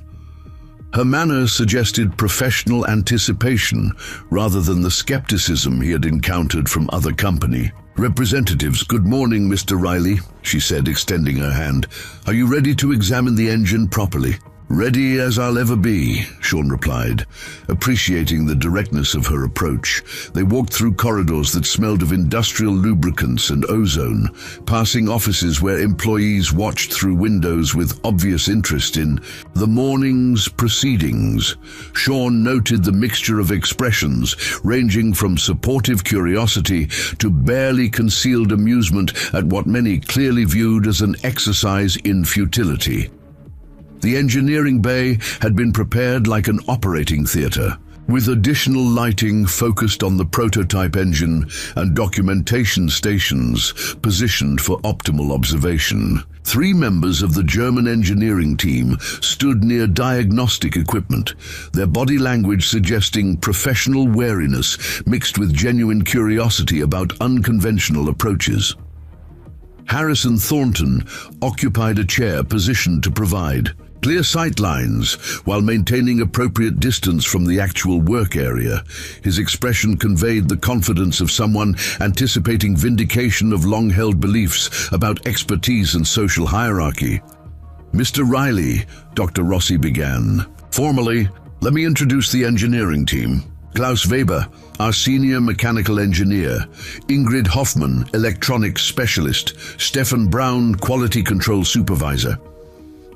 Her manner suggested professional anticipation rather than the skepticism he had encountered from other company. "Representatives, good morning, Mr. Riley," she said, extending her hand. "Are you ready to examine the engine properly?" "Ready as I'll ever be," Sean replied, appreciating the directness of her approach. They walked through corridors that smelled of industrial lubricants and ozone, passing offices where employees watched through windows with obvious interest in the morning's proceedings. Sean noted the mixture of expressions, ranging from supportive curiosity to barely concealed amusement at what many clearly viewed as an exercise in futility. The engineering bay had been prepared like an operating theatre, with additional lighting focused on the prototype engine and documentation stations positioned for optimal observation. 3 members of the German engineering team stood near diagnostic equipment, their body language suggesting professional wariness mixed with genuine curiosity about unconventional approaches. Harrison Thornton occupied a chair positioned to provide clear sight lines while maintaining appropriate distance from the actual work area. His expression conveyed the confidence of someone anticipating vindication of long-held beliefs about expertise and social hierarchy. "Mr. Riley," Dr. Rossi began. "Formally, let me introduce the engineering team. Klaus Weber, our senior mechanical engineer, Ingrid Hoffmann, electronics specialist, Stefan Braun, quality control supervisor."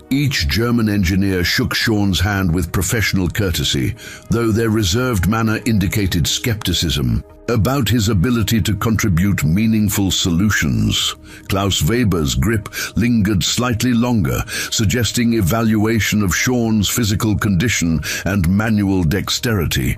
Each German engineer shook Sean's hand with professional courtesy, though their reserved manner indicated skepticism about his ability to contribute meaningful solutions. Klaus Weber's grip lingered slightly longer, suggesting evaluation of Sean's physical condition and manual dexterity.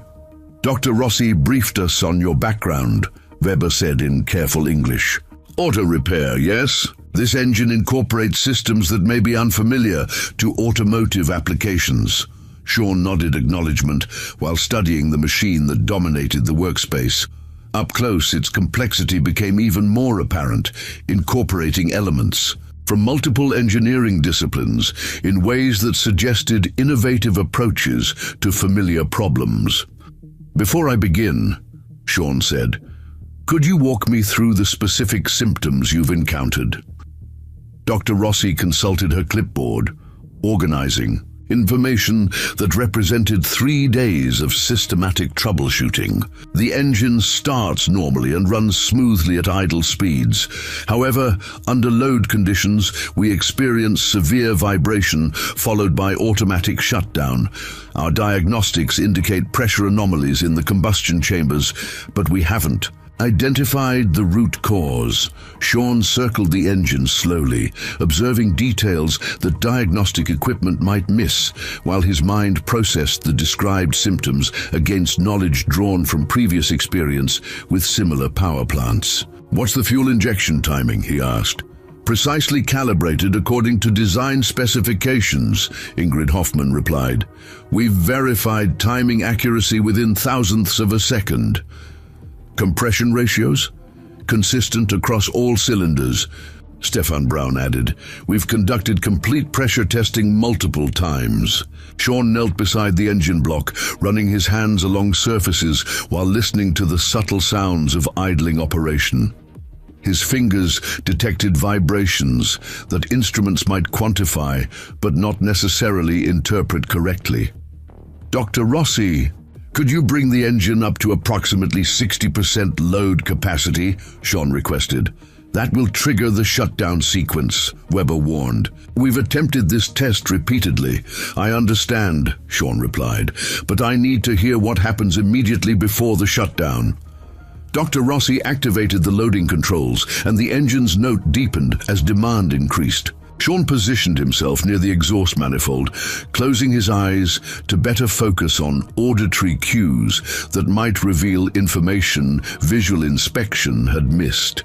"Dr. Rossi briefed us on your background," Weber said in careful English. "Auto repair, yes? This engine incorporates systems that may be unfamiliar to automotive applications." Sean nodded acknowledgement while studying the machine that dominated the workspace. Up close, its complexity became even more apparent, incorporating elements from multiple engineering disciplines in ways that suggested innovative approaches to familiar problems. "Before I begin," Sean said, "could you walk me through the specific symptoms you've encountered?" Dr. Rossi consulted her clipboard, organizing information that represented 3 days of systematic troubleshooting. "The engine starts normally and runs smoothly at idle speeds. However, under load conditions, we experience severe vibration followed by automatic shutdown. Our diagnostics indicate pressure anomalies in the combustion chambers, but we haven't identified the root cause." Sean circled the engine slowly, observing details that diagnostic equipment might miss, while his mind processed the described symptoms against knowledge drawn from previous experience with similar power plants. "What's the fuel injection timing?" he asked. "Precisely calibrated according to design specifications," Ingrid Hoffmann replied. "We've verified timing accuracy within thousandths of a second." "Compression ratios? Consistent across all cylinders," Stefan Braun added. "We've conducted complete pressure testing multiple times." Sean knelt beside the engine block, running his hands along surfaces while listening to the subtle sounds of idling operation. His fingers detected vibrations that instruments might quantify but not necessarily interpret correctly. "Dr. Rossi, could you bring the engine up to approximately 60% load capacity?" Sean requested. "That will trigger the shutdown sequence," Weber warned. "We've attempted this test repeatedly." "I understand," Sean replied, "but I need to hear what happens immediately before the shutdown." Dr. Rossi activated the loading controls, and the engine's note deepened as demand increased. Sean positioned himself near the exhaust manifold, closing his eyes to better focus on auditory cues that might reveal information visual inspection had missed.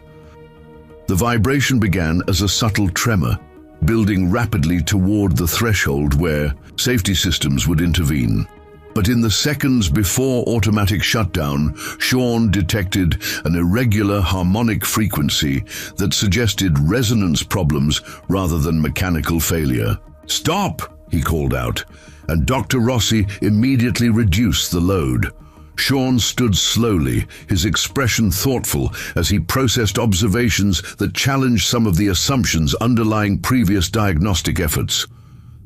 The vibration began as a subtle tremor, building rapidly toward the threshold where safety systems would intervene. But in the seconds before automatic shutdown, Sean detected an irregular harmonic frequency that suggested resonance problems rather than mechanical failure. "Stop!" he called out, and Dr. Rossi immediately reduced the load. Sean stood slowly, his expression thoughtful as he processed observations that challenged some of the assumptions underlying previous diagnostic efforts.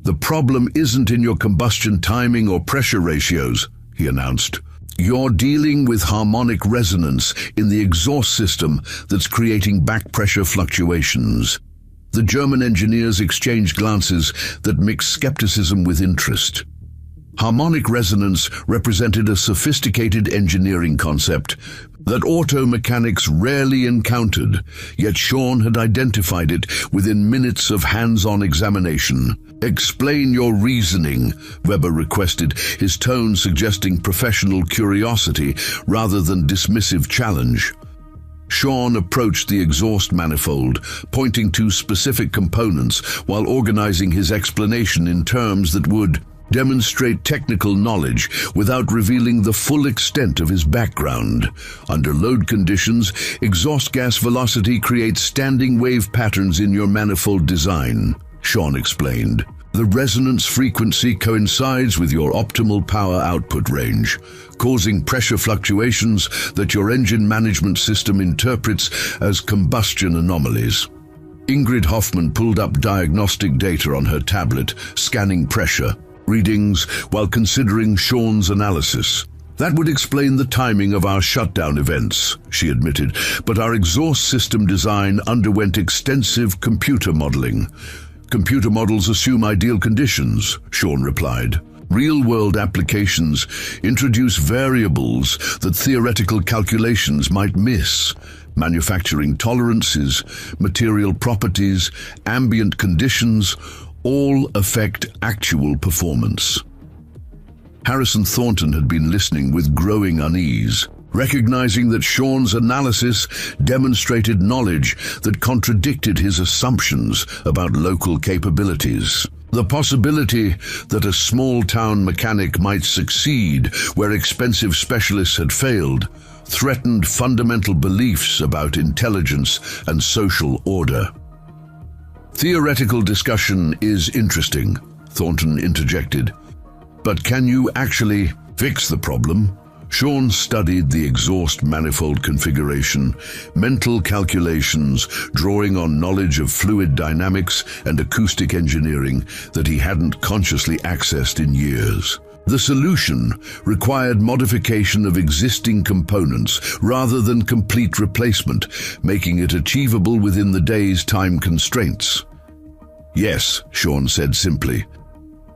"The problem isn't in your combustion timing or pressure ratios," he announced. "You're dealing with harmonic resonance in the exhaust system that's creating back pressure fluctuations." The German engineers exchanged glances that mixed skepticism with interest. Harmonic resonance represented a sophisticated engineering concept that auto mechanics rarely encountered, yet Sean had identified it within minutes of hands-on examination. "Explain your reasoning," Weber requested, his tone suggesting professional curiosity rather than dismissive challenge. Sean approached the exhaust manifold, pointing to specific components while organizing his explanation in terms that would demonstrate technical knowledge without revealing the full extent of his background. Under load conditions, exhaust gas velocity creates standing wave patterns in your manifold design, Sean explained. The resonance frequency coincides with your optimal power output range, causing pressure fluctuations that your engine management system interprets as combustion anomalies. Ingrid Hoffman pulled up diagnostic data on her tablet, scanning pressure readings while considering Sean's analysis. "That would explain the timing of our shutdown events," she admitted, "but our exhaust system design underwent extensive computer modeling." "Computer models assume ideal conditions," Sean replied. "Real-world applications introduce variables that theoretical calculations might miss. Manufacturing tolerances, material properties, ambient conditions all affect actual performance." Harrison Thornton had been listening with growing unease, recognizing that Sean's analysis demonstrated knowledge that contradicted his assumptions about local capabilities. The possibility that a small-town mechanic might succeed where expensive specialists had failed threatened fundamental beliefs about intelligence and social order. "Theoretical discussion is interesting," Thornton interjected. "But can you actually fix the problem?" Sean studied the exhaust manifold configuration, mental calculations, drawing on knowledge of fluid dynamics and acoustic engineering that he hadn't consciously accessed in years. The solution required modification of existing components rather than complete replacement, making it achievable within the day's time constraints. "Yes," Sean said simply.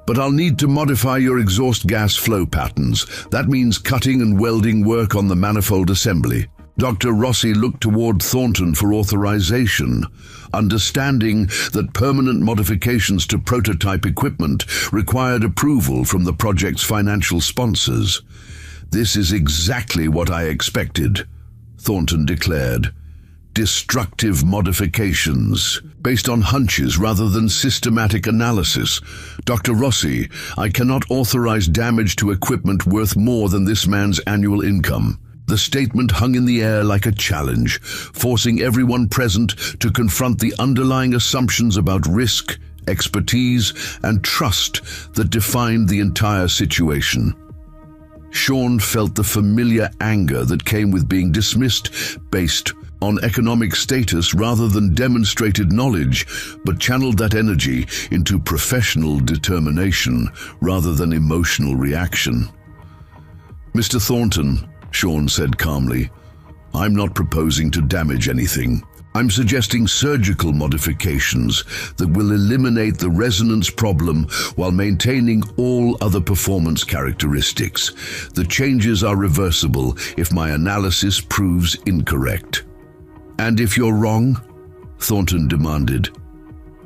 "But I'll need to modify your exhaust gas flow patterns. That means cutting and welding work on the manifold assembly." Dr. Rossi looked toward Thornton for authorization, understanding that permanent modifications to prototype equipment required approval from the project's financial sponsors. "This is exactly what I expected," Thornton declared. "Destructive modifications, based on hunches rather than systematic analysis. Dr. Rossi, I cannot authorize damage to equipment worth more than this man's annual income." The statement hung in the air like a challenge, forcing everyone present to confront the underlying assumptions about risk, expertise, and trust that defined the entire situation. Sean felt the familiar anger that came with being dismissed based on economic status rather than demonstrated knowledge, but channeled that energy into professional determination rather than emotional reaction. "Mr. Thornton," Sean said calmly, "I'm not proposing to damage anything. I'm suggesting surgical modifications that will eliminate the resonance problem while maintaining all other performance characteristics. The changes are reversible if my analysis proves incorrect." "And if you're wrong?" Thornton demanded.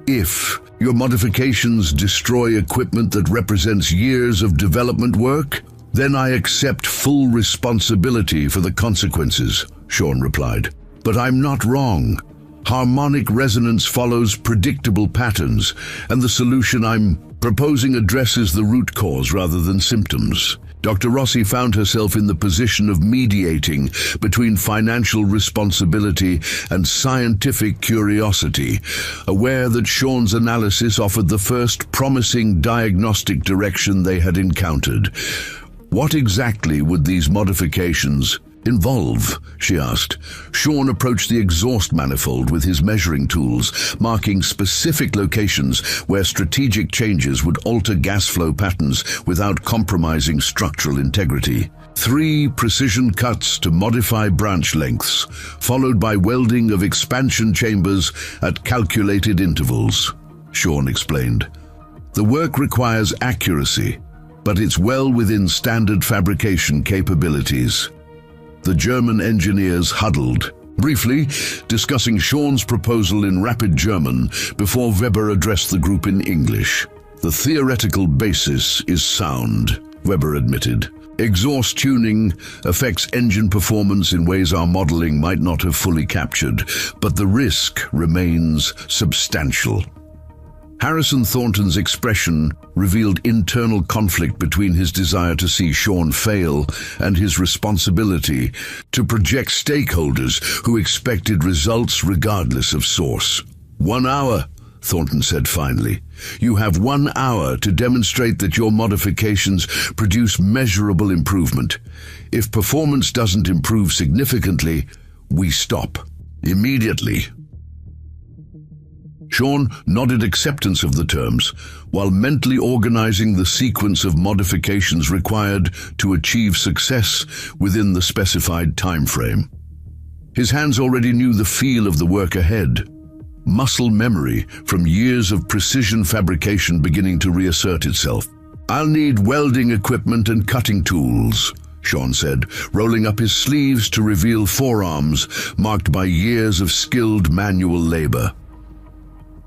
"If your modifications destroy equipment that represents years of development work, then I accept full responsibility for the consequences," Sean replied. "But I'm not wrong. Harmonic resonance follows predictable patterns, and the solution I'm proposing addresses the root cause rather than symptoms." Dr. Rossi found herself in the position of mediating between financial responsibility and scientific curiosity, aware that Sean's analysis offered the first promising diagnostic direction they had encountered. What exactly would these modifications "Involve?" she asked. Sean approached the exhaust manifold with his measuring tools, marking specific locations where strategic changes would alter gas flow patterns without compromising structural integrity. 3 precision cuts to modify branch lengths, followed by welding of expansion chambers at calculated intervals, Sean explained. The work requires accuracy, but it's well within standard fabrication capabilities. The German engineers huddled, briefly discussing Sean's proposal in rapid German before Weber addressed the group in English. "The theoretical basis is sound," Weber admitted. "Exhaust tuning affects engine performance in ways our modeling might not have fully captured, but the risk remains substantial." Harrison Thornton's expression revealed internal conflict between his desire to see Sean fail and his responsibility to project stakeholders who expected results regardless of source. "1 hour," Thornton said finally. "You have 1 hour to demonstrate that your modifications produce measurable improvement. If performance doesn't improve significantly, we stop. Immediately." Sean nodded acceptance of the terms, while mentally organizing the sequence of modifications required to achieve success within the specified time frame. His hands already knew the feel of the work ahead, muscle memory from years of precision fabrication beginning to reassert itself. "I'll need welding equipment and cutting tools," Sean said, rolling up his sleeves to reveal forearms marked by years of skilled manual labor.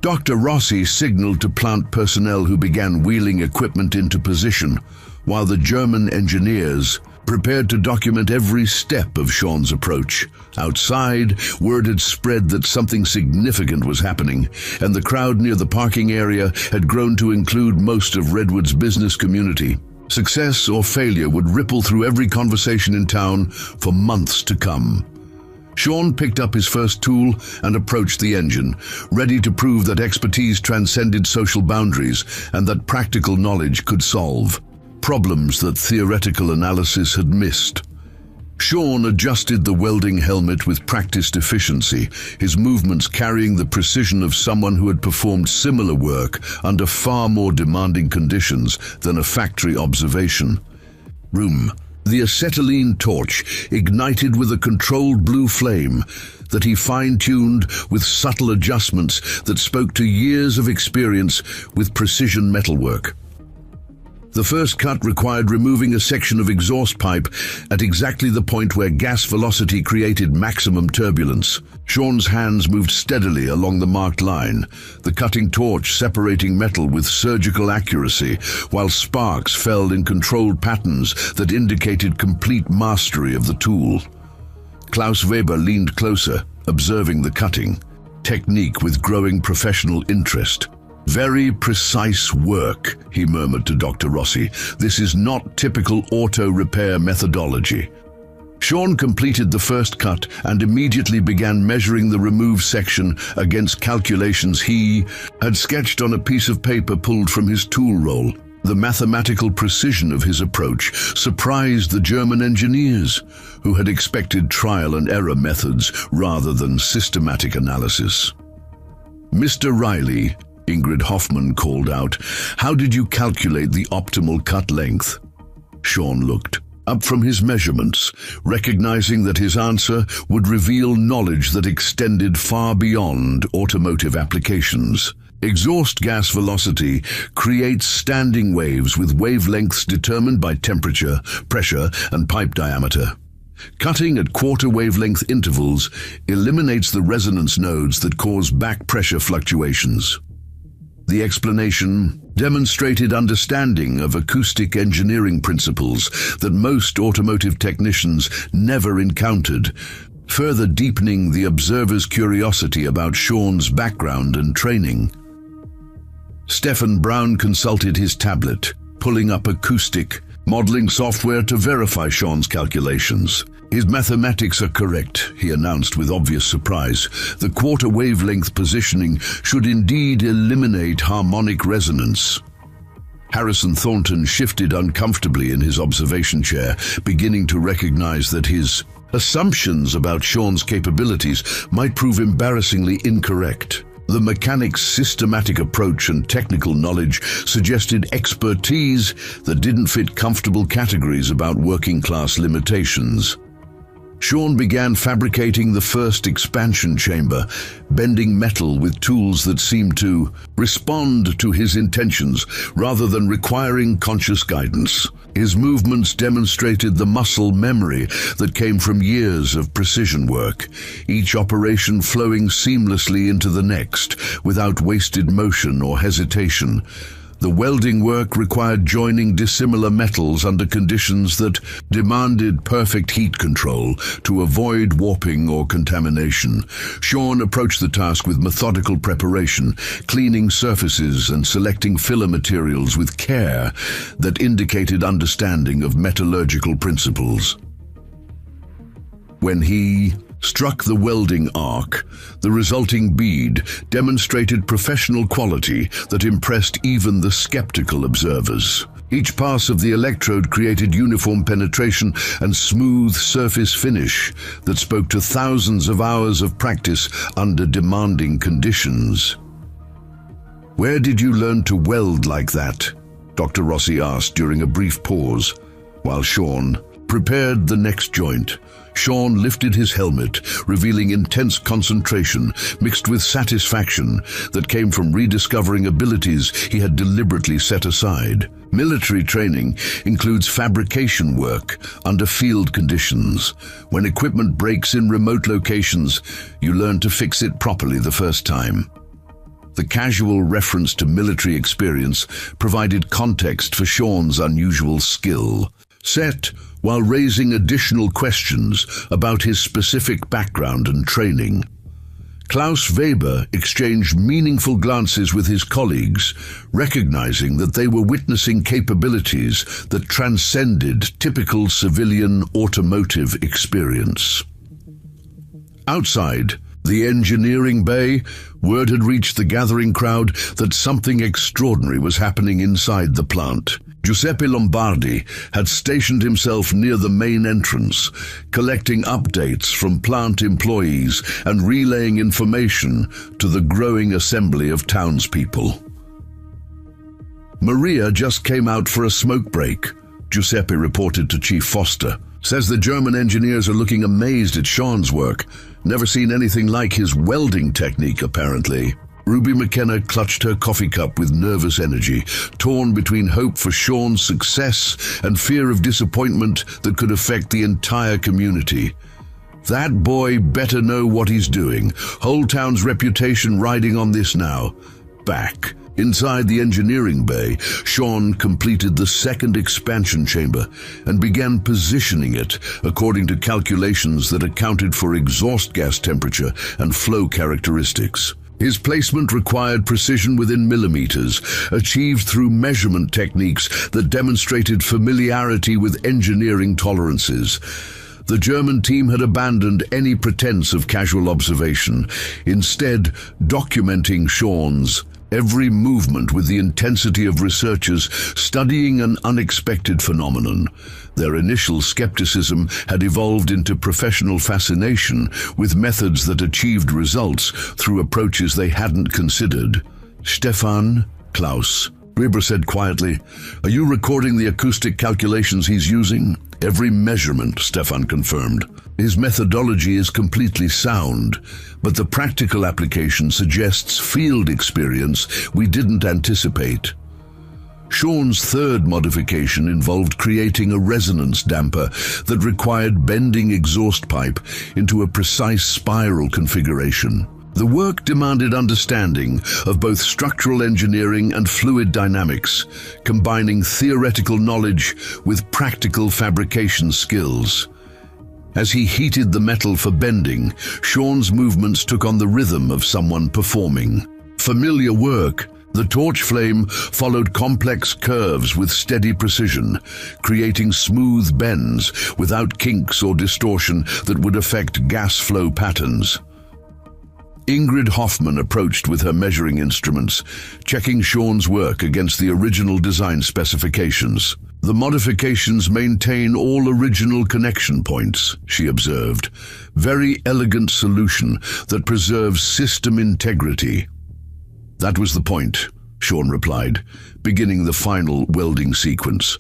Dr. Rossi signaled to plant personnel who began wheeling equipment into position, while the German engineers prepared to document every step of Sean's approach. Outside, word had spread that something significant was happening, and the crowd near the parking area had grown to include most of Redwood's business community. Success or failure would ripple through every conversation in town for months to come. Sean picked up his first tool and approached the engine, ready to prove that expertise transcended social boundaries and that practical knowledge could solve problems that theoretical analysis had missed. Sean adjusted the welding helmet with practiced efficiency, his movements carrying the precision of someone who had performed similar work under far more demanding conditions than a factory observation. The acetylene torch ignited with a controlled blue flame that he fine-tuned with subtle adjustments that spoke to years of experience with precision metalwork. The first cut required removing a section of exhaust pipe at exactly the point where gas velocity created maximum turbulence. Sean's hands moved steadily along the marked line, the cutting torch separating metal with surgical accuracy, while sparks fell in controlled patterns that indicated complete mastery of the tool. Klaus Weber leaned closer, observing the cutting technique with growing professional interest. "Very precise work," he murmured to Dr. Rossi. "This is not typical auto repair methodology." Sean completed the first cut and immediately began measuring the removed section against calculations he had sketched on a piece of paper pulled from his tool roll. The mathematical precision of his approach surprised the German engineers, who had expected trial and error methods rather than systematic analysis. "Mr. Riley," Ingrid Hoffman called out, "how did you calculate the optimal cut length?" Sean looked up from his measurements, recognizing that his answer would reveal knowledge that extended far beyond automotive applications. Exhaust gas velocity creates standing waves with wavelengths determined by temperature, pressure, and pipe diameter. Cutting at quarter wavelength intervals eliminates the resonance nodes that cause back pressure fluctuations. The explanation demonstrated understanding of acoustic engineering principles that most automotive technicians never encountered, further deepening the observer's curiosity about Sean's background and training. Stefan Brown consulted his tablet, pulling up acoustic modeling software to verify Sean's calculations. "His mathematics are correct," he announced with obvious surprise. "The quarter wavelength positioning should indeed eliminate harmonic resonance." Harrison Thornton shifted uncomfortably in his observation chair, beginning to recognize that his Assumptions about Sean's capabilities might prove embarrassingly incorrect. The mechanic's systematic approach and technical knowledge suggested expertise that didn't fit comfortable categories about working-class limitations. Sean began fabricating the first expansion chamber, bending metal with tools that seemed to respond to his intentions rather than requiring conscious guidance. His movements demonstrated the muscle memory that came from years of precision work, each operation flowing seamlessly into the next without wasted motion or hesitation. The welding work required joining dissimilar metals under conditions that demanded perfect heat control to avoid warping or contamination. Sean approached the task with methodical preparation, cleaning surfaces and selecting filler materials with care that indicated understanding of metallurgical principles. When he struck the welding arc, the resulting bead demonstrated professional quality that impressed even the skeptical observers. Each pass of the electrode created uniform penetration and smooth surface finish that spoke to thousands of hours of practice under demanding conditions. "Where did you learn to weld like that?" Dr. Rossi asked during a brief pause, while Sean prepared the next joint. Sean lifted his helmet, revealing intense concentration mixed with satisfaction that came from rediscovering abilities he had deliberately set aside. Military training includes fabrication work under field conditions. When equipment breaks in remote locations, you learn to fix it properly the first time. The casual reference to military experience provided context for Sean's unusual skill, set while raising additional questions about his specific background and training. Klaus Weber exchanged meaningful glances with his colleagues, recognizing that they were witnessing capabilities that transcended typical civilian automotive experience. Outside the engineering bay, word had reached the gathering crowd that something extraordinary was happening inside the plant. Giuseppe Lombardi had stationed himself near the main entrance, collecting updates from plant employees and relaying information to the growing assembly of townspeople. "Maria just came out for a smoke break," Giuseppe reported to Chief Foster. "Says the German engineers are looking amazed at Sean's work. Never seen anything like his welding technique, apparently." Ruby McKenna clutched her coffee cup with nervous energy, torn between hope for Sean's success and fear of disappointment that could affect the entire community. That boy better know what he's doing. Whole town's reputation riding on this now. Back inside the engineering bay, Sean completed the second expansion chamber and began positioning it according to calculations that accounted for exhaust gas temperature and flow characteristics. His placement required precision within millimeters, achieved through measurement techniques that demonstrated familiarity with engineering tolerances. The German team had abandoned any pretense of casual observation, instead documenting Sean's every movement with the intensity of researchers studying an unexpected phenomenon. Their initial skepticism had evolved into professional fascination with methods that achieved results through approaches they hadn't considered. "Stefan, Klaus," Weber said quietly, "are you recording the acoustic calculations he's using?" "Every measurement," Stefan confirmed. "His methodology is completely sound, but the practical application suggests field experience we didn't anticipate." Sean's third modification involved creating a resonance damper that required bending exhaust pipe into a precise spiral configuration. The work demanded understanding of both structural engineering and fluid dynamics, combining theoretical knowledge with practical fabrication skills. As he heated the metal for bending, Sean's movements took on the rhythm of someone performing. Familiar work. The torch flame followed complex curves with steady precision, creating smooth bends without kinks or distortion that would affect gas flow patterns. Ingrid Hoffman approached with her measuring instruments, checking Sean's work against the original design specifications. The modifications maintain all original connection points, she observed. Very elegant solution that preserves system integrity. That was the point, Sean replied, beginning the final welding sequence.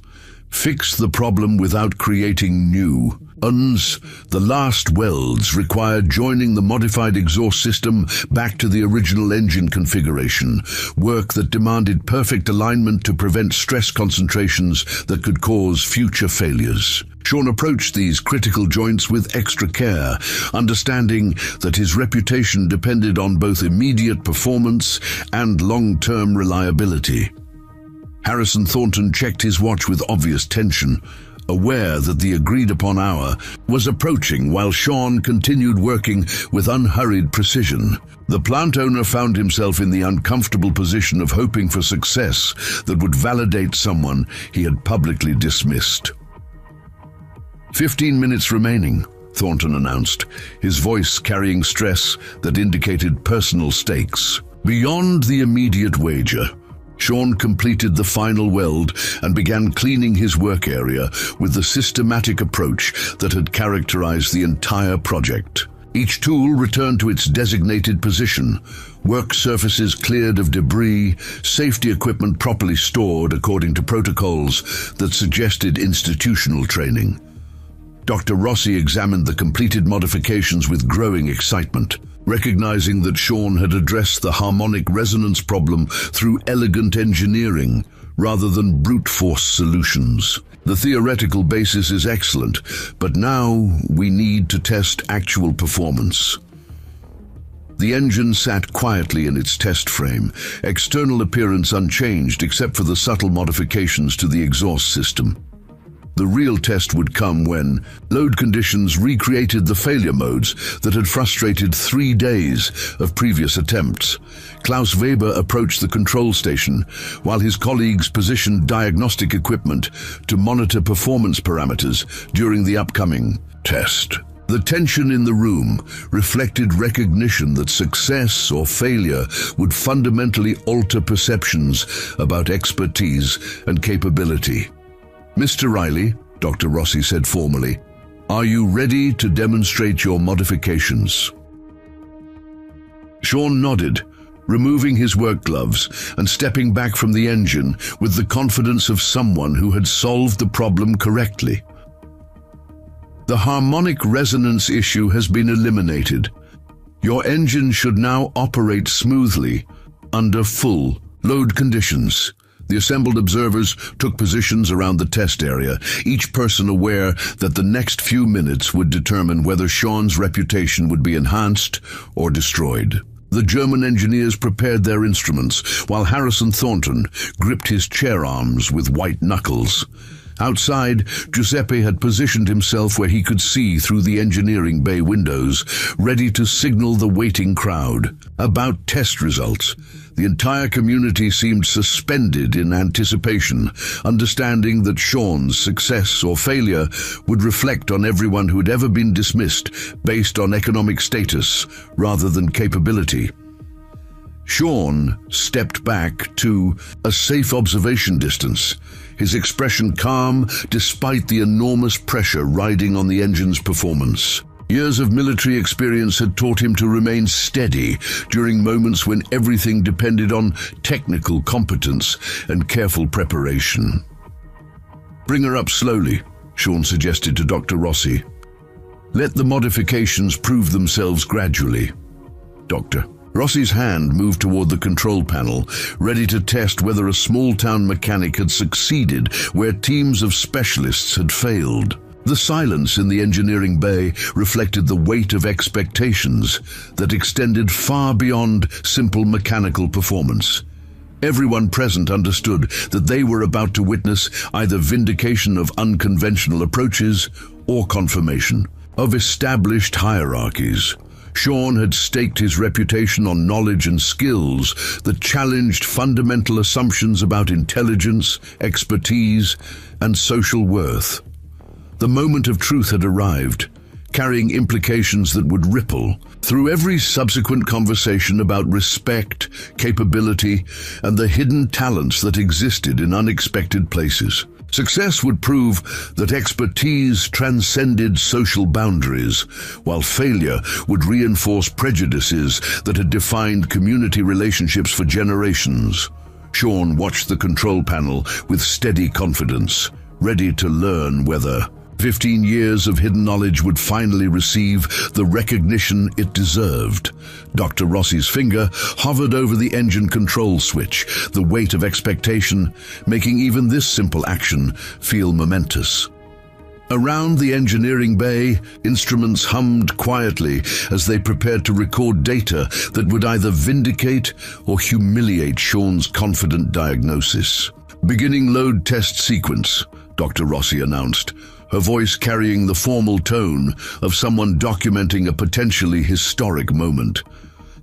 Fix the problem without creating new. The last welds required joining the modified exhaust system back to the original engine configuration, work that demanded perfect alignment to prevent stress concentrations that could cause future failures. Sean approached these critical joints with extra care, understanding that his reputation depended on both immediate performance and long-term reliability. Harrison Thornton checked his watch with obvious tension, aware that the agreed-upon hour was approaching while Sean continued working with unhurried precision. The plant owner found himself in the uncomfortable position of hoping for success that would validate someone he had publicly dismissed. 15 minutes remaining, Thornton announced, his voice carrying stress that indicated personal stakes. Beyond the immediate wager, Sean completed the final weld and began cleaning his work area with the systematic approach that had characterized the entire project. Each tool returned to its designated position, work surfaces cleared of debris, safety equipment properly stored according to protocols that suggested institutional training. Dr. Rossi examined the completed modifications with growing excitement, recognizing that Sean had addressed the harmonic resonance problem through elegant engineering rather than brute force solutions. The theoretical basis is excellent, but now we need to test actual performance. The engine sat quietly in its test frame, external appearance unchanged except for the subtle modifications to the exhaust system. The real test would come when load conditions recreated the failure modes that had frustrated 3 days of previous attempts. Klaus Weber approached the control station, while his colleagues positioned diagnostic equipment to monitor performance parameters during the upcoming test. The tension in the room reflected recognition that success or failure would fundamentally alter perceptions about expertise and capability. Mr. Riley, Dr. Rossi said formally, are you ready to demonstrate your modifications? Sean nodded, removing his work gloves and stepping back from the engine with the confidence of someone who had solved the problem correctly. The harmonic resonance issue has been eliminated. Your engine should now operate smoothly under full load conditions. The assembled observers took positions around the test area, each person aware that the next few minutes would determine whether Sean's reputation would be enhanced or destroyed. The German engineers prepared their instruments, while Harrison Thornton gripped his chair arms with white knuckles. Outside, Giuseppe had positioned himself where he could see through the engineering bay windows, ready to signal the waiting crowd about test results. The entire community seemed suspended in anticipation, understanding that Sean's success or failure would reflect on everyone who had ever been dismissed based on economic status rather than capability. Sean stepped back to a safe observation distance, his expression calm despite the enormous pressure riding on the engine's performance. Years of military experience had taught him to remain steady during moments when everything depended on technical competence and careful preparation. Bring her up slowly, Sean suggested to Dr. Rossi. Let the modifications prove themselves gradually. Dr. Rossi's hand moved toward the control panel, ready to test whether a small-town mechanic had succeeded where teams of specialists had failed. The silence in the engineering bay reflected the weight of expectations that extended far beyond simple mechanical performance. Everyone present understood that they were about to witness either vindication of unconventional approaches or confirmation of established hierarchies. Sean had staked his reputation on knowledge and skills that challenged fundamental assumptions about intelligence, expertise, and social worth. The moment of truth had arrived, carrying implications that would ripple through every subsequent conversation about respect, capability, and the hidden talents that existed in unexpected places. Success would prove that expertise transcended social boundaries, while failure would reinforce prejudices that had defined community relationships for generations. Sean watched the control panel with steady confidence, ready to learn whether 15 years of hidden knowledge would finally receive the recognition it deserved. Dr. Rossi's finger hovered over the engine control switch, the weight of expectation making even this simple action feel momentous. Around the engineering bay, instruments hummed quietly as they prepared to record data that would either vindicate or humiliate Sean's confident diagnosis. "Beginning load test sequence," Dr. Rossi announced, her voice carrying the formal tone of someone documenting a potentially historic moment.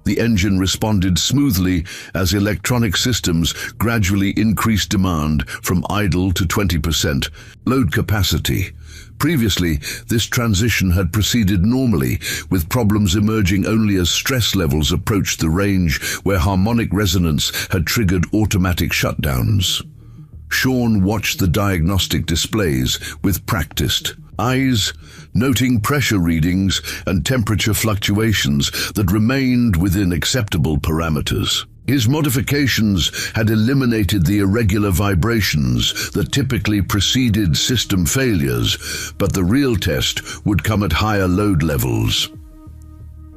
The engine responded smoothly as electronic systems gradually increased demand from idle to 20% load capacity. Previously, this transition had proceeded normally, with problems emerging only as stress levels approached the range where harmonic resonance had triggered automatic shutdowns. Sean watched the diagnostic displays with practiced eyes, noting pressure readings and temperature fluctuations that remained within acceptable parameters. His modifications had eliminated the irregular vibrations that typically preceded system failures, but the real test would come at higher load levels.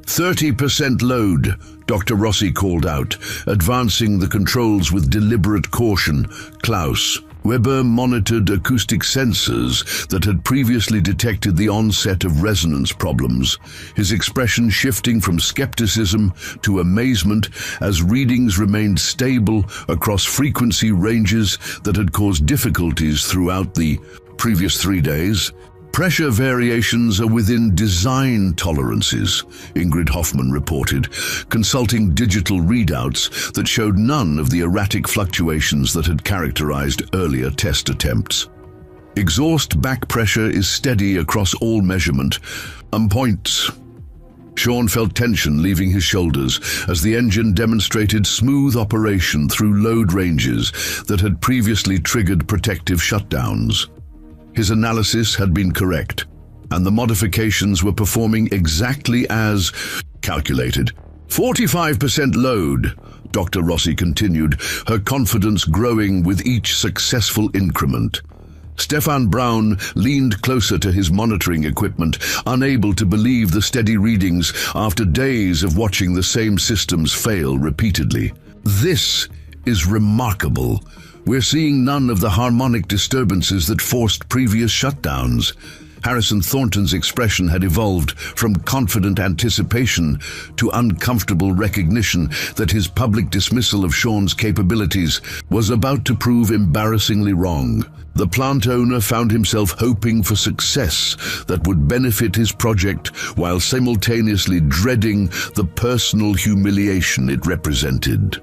30% load, Dr. Rossi called out, advancing the controls with deliberate caution. Klaus Weber monitored acoustic sensors that had previously detected the onset of resonance problems, his expression shifting from skepticism to amazement as readings remained stable across frequency ranges that had caused difficulties throughout the previous 3 days. "Pressure variations are within design tolerances," Ingrid Hoffman reported, consulting digital readouts that showed none of the erratic fluctuations that had characterized earlier test attempts. "Exhaust back pressure is steady across all measurement points." Sean felt tension leaving his shoulders as the engine demonstrated smooth operation through load ranges that had previously triggered protective shutdowns. His analysis had been correct, and the modifications were performing exactly as calculated. 45% load, Dr. Rossi continued, her confidence growing with each successful increment. Stefan Braun leaned closer to his monitoring equipment, unable to believe the steady readings after days of watching the same systems fail repeatedly. "This is remarkable. We're seeing none of the harmonic disturbances that forced previous shutdowns." Harrison Thornton's expression had evolved from confident anticipation to uncomfortable recognition that his public dismissal of Sean's capabilities was about to prove embarrassingly wrong. The plant owner found himself hoping for success that would benefit his project while simultaneously dreading the personal humiliation it represented.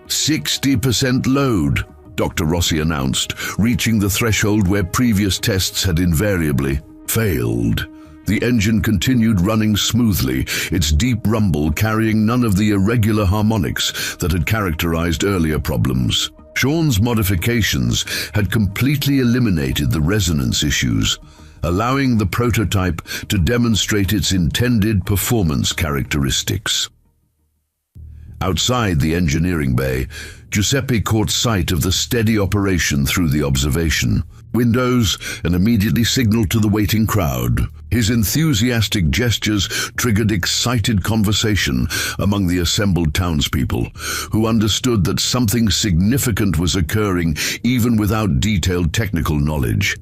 60% load, Dr. Rossi announced, reaching the threshold where previous tests had invariably failed. The engine continued running smoothly, its deep rumble carrying none of the irregular harmonics that had characterized earlier problems. Sean's modifications had completely eliminated the resonance issues, allowing the prototype to demonstrate its intended performance characteristics. Outside the engineering bay, Giuseppe caught sight of the steady operation through the observation windows and immediately signaled to the waiting crowd. His enthusiastic gestures triggered excited conversation among the assembled townspeople, who understood that something significant was occurring even without detailed technical knowledge.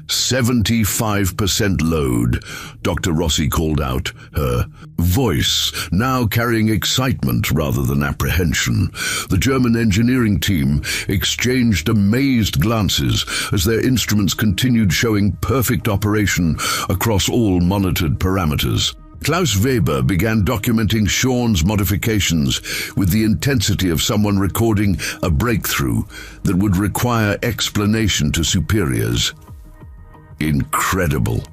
75% load, Dr. Rossi called out, her voice now carrying excitement rather than apprehension. The German engineering team exchanged amazed glances as their instruments continued showing perfect operation across all monitored parameters. Klaus Weber began documenting Sean's modifications with the intensity of someone recording a breakthrough that would require explanation to superiors. Incredible.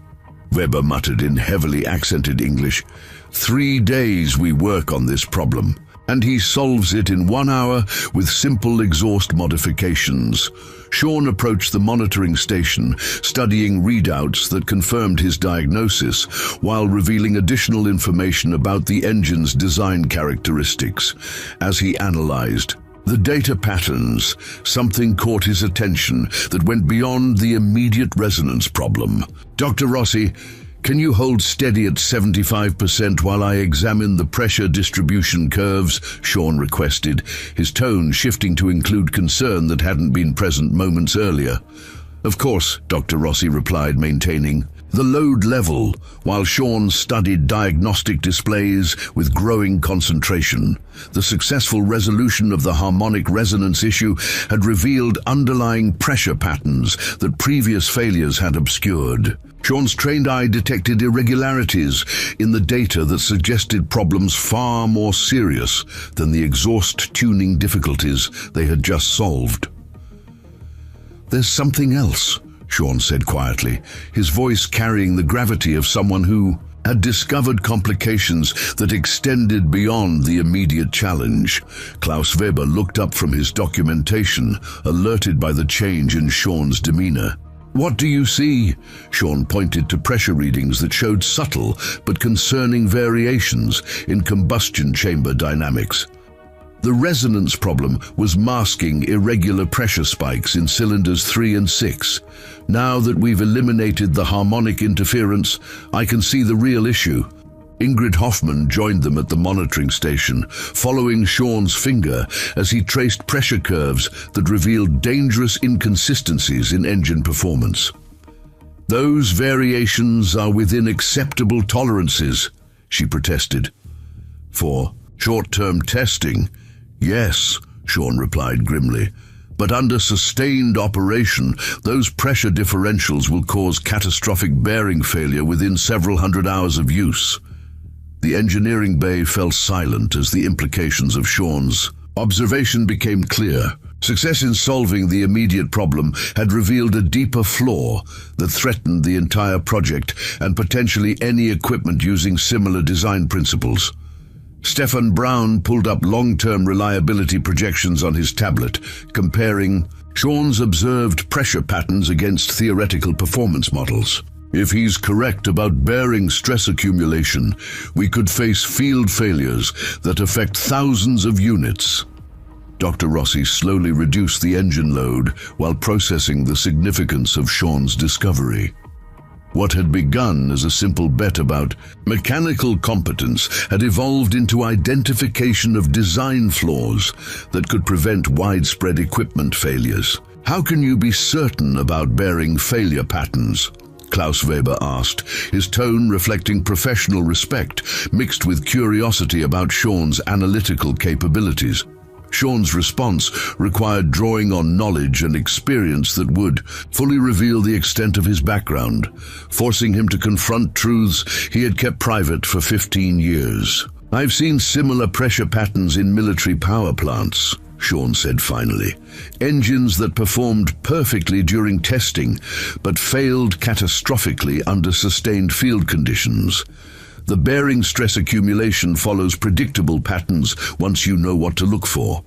Weber muttered in heavily accented English. 3 days we work on this problem, and he solves it in 1 hour with simple exhaust modifications. Sean approached the monitoring station, studying readouts that confirmed his diagnosis, while revealing additional information about the engine's design characteristics. As he analyzed the data patterns, something caught his attention that went beyond the immediate resonance problem. "Dr. Rossi, can you hold steady at 75% while I examine the pressure distribution curves?" Sean requested, his tone shifting to include concern that hadn't been present moments earlier. "Of course," Dr. Rossi replied, maintaining the load level, while Sean studied diagnostic displays with growing concentration. The successful resolution of the harmonic resonance issue had revealed underlying pressure patterns that previous failures had obscured. Sean's trained eye detected irregularities in the data that suggested problems far more serious than the exhaust tuning difficulties they had just solved. "There's something else," Sean said quietly, his voice carrying the gravity of someone who had discovered complications that extended beyond the immediate challenge. Klaus Weber looked up from his documentation, alerted by the change in Sean's demeanor. "What do you see?" Sean pointed to pressure readings that showed subtle but concerning variations in combustion chamber dynamics. The resonance problem was masking irregular pressure spikes in cylinders 3 and 6. "Now that we've eliminated the harmonic interference, I can see the real issue." Ingrid Hoffman joined them at the monitoring station, following Sean's finger as he traced pressure curves that revealed dangerous inconsistencies in engine performance. "Those variations are within acceptable tolerances," she protested. "For short-term testing, yes," Sean replied grimly. "But under sustained operation, those pressure differentials will cause catastrophic bearing failure within several hundred hours of use." The engineering bay fell silent as the implications of Sean's observation became clear. Success in solving the immediate problem had revealed a deeper flaw that threatened the entire project and potentially any equipment using similar design principles. Stefan Brown pulled up long-term reliability projections on his tablet, comparing Sean's observed pressure patterns against theoretical performance models. "If he's correct about bearing stress accumulation, we could face field failures that affect thousands of units." Dr. Rossi slowly reduced the engine load while processing the significance of Sean's discovery. What had begun as a simple bet about mechanical competence had evolved into identification of design flaws that could prevent widespread equipment failures. "How can you be certain about bearing failure patterns?" Klaus Weber asked, his tone reflecting professional respect mixed with curiosity about Sean's analytical capabilities. Sean's response required drawing on knowledge and experience that would fully reveal the extent of his background, forcing him to confront truths he had kept private for 15 years. "I've seen similar pressure patterns in military power plants," Sean said finally. "Engines that performed perfectly during testing, but failed catastrophically under sustained field conditions. The bearing stress accumulation follows predictable patterns once you know what to look for."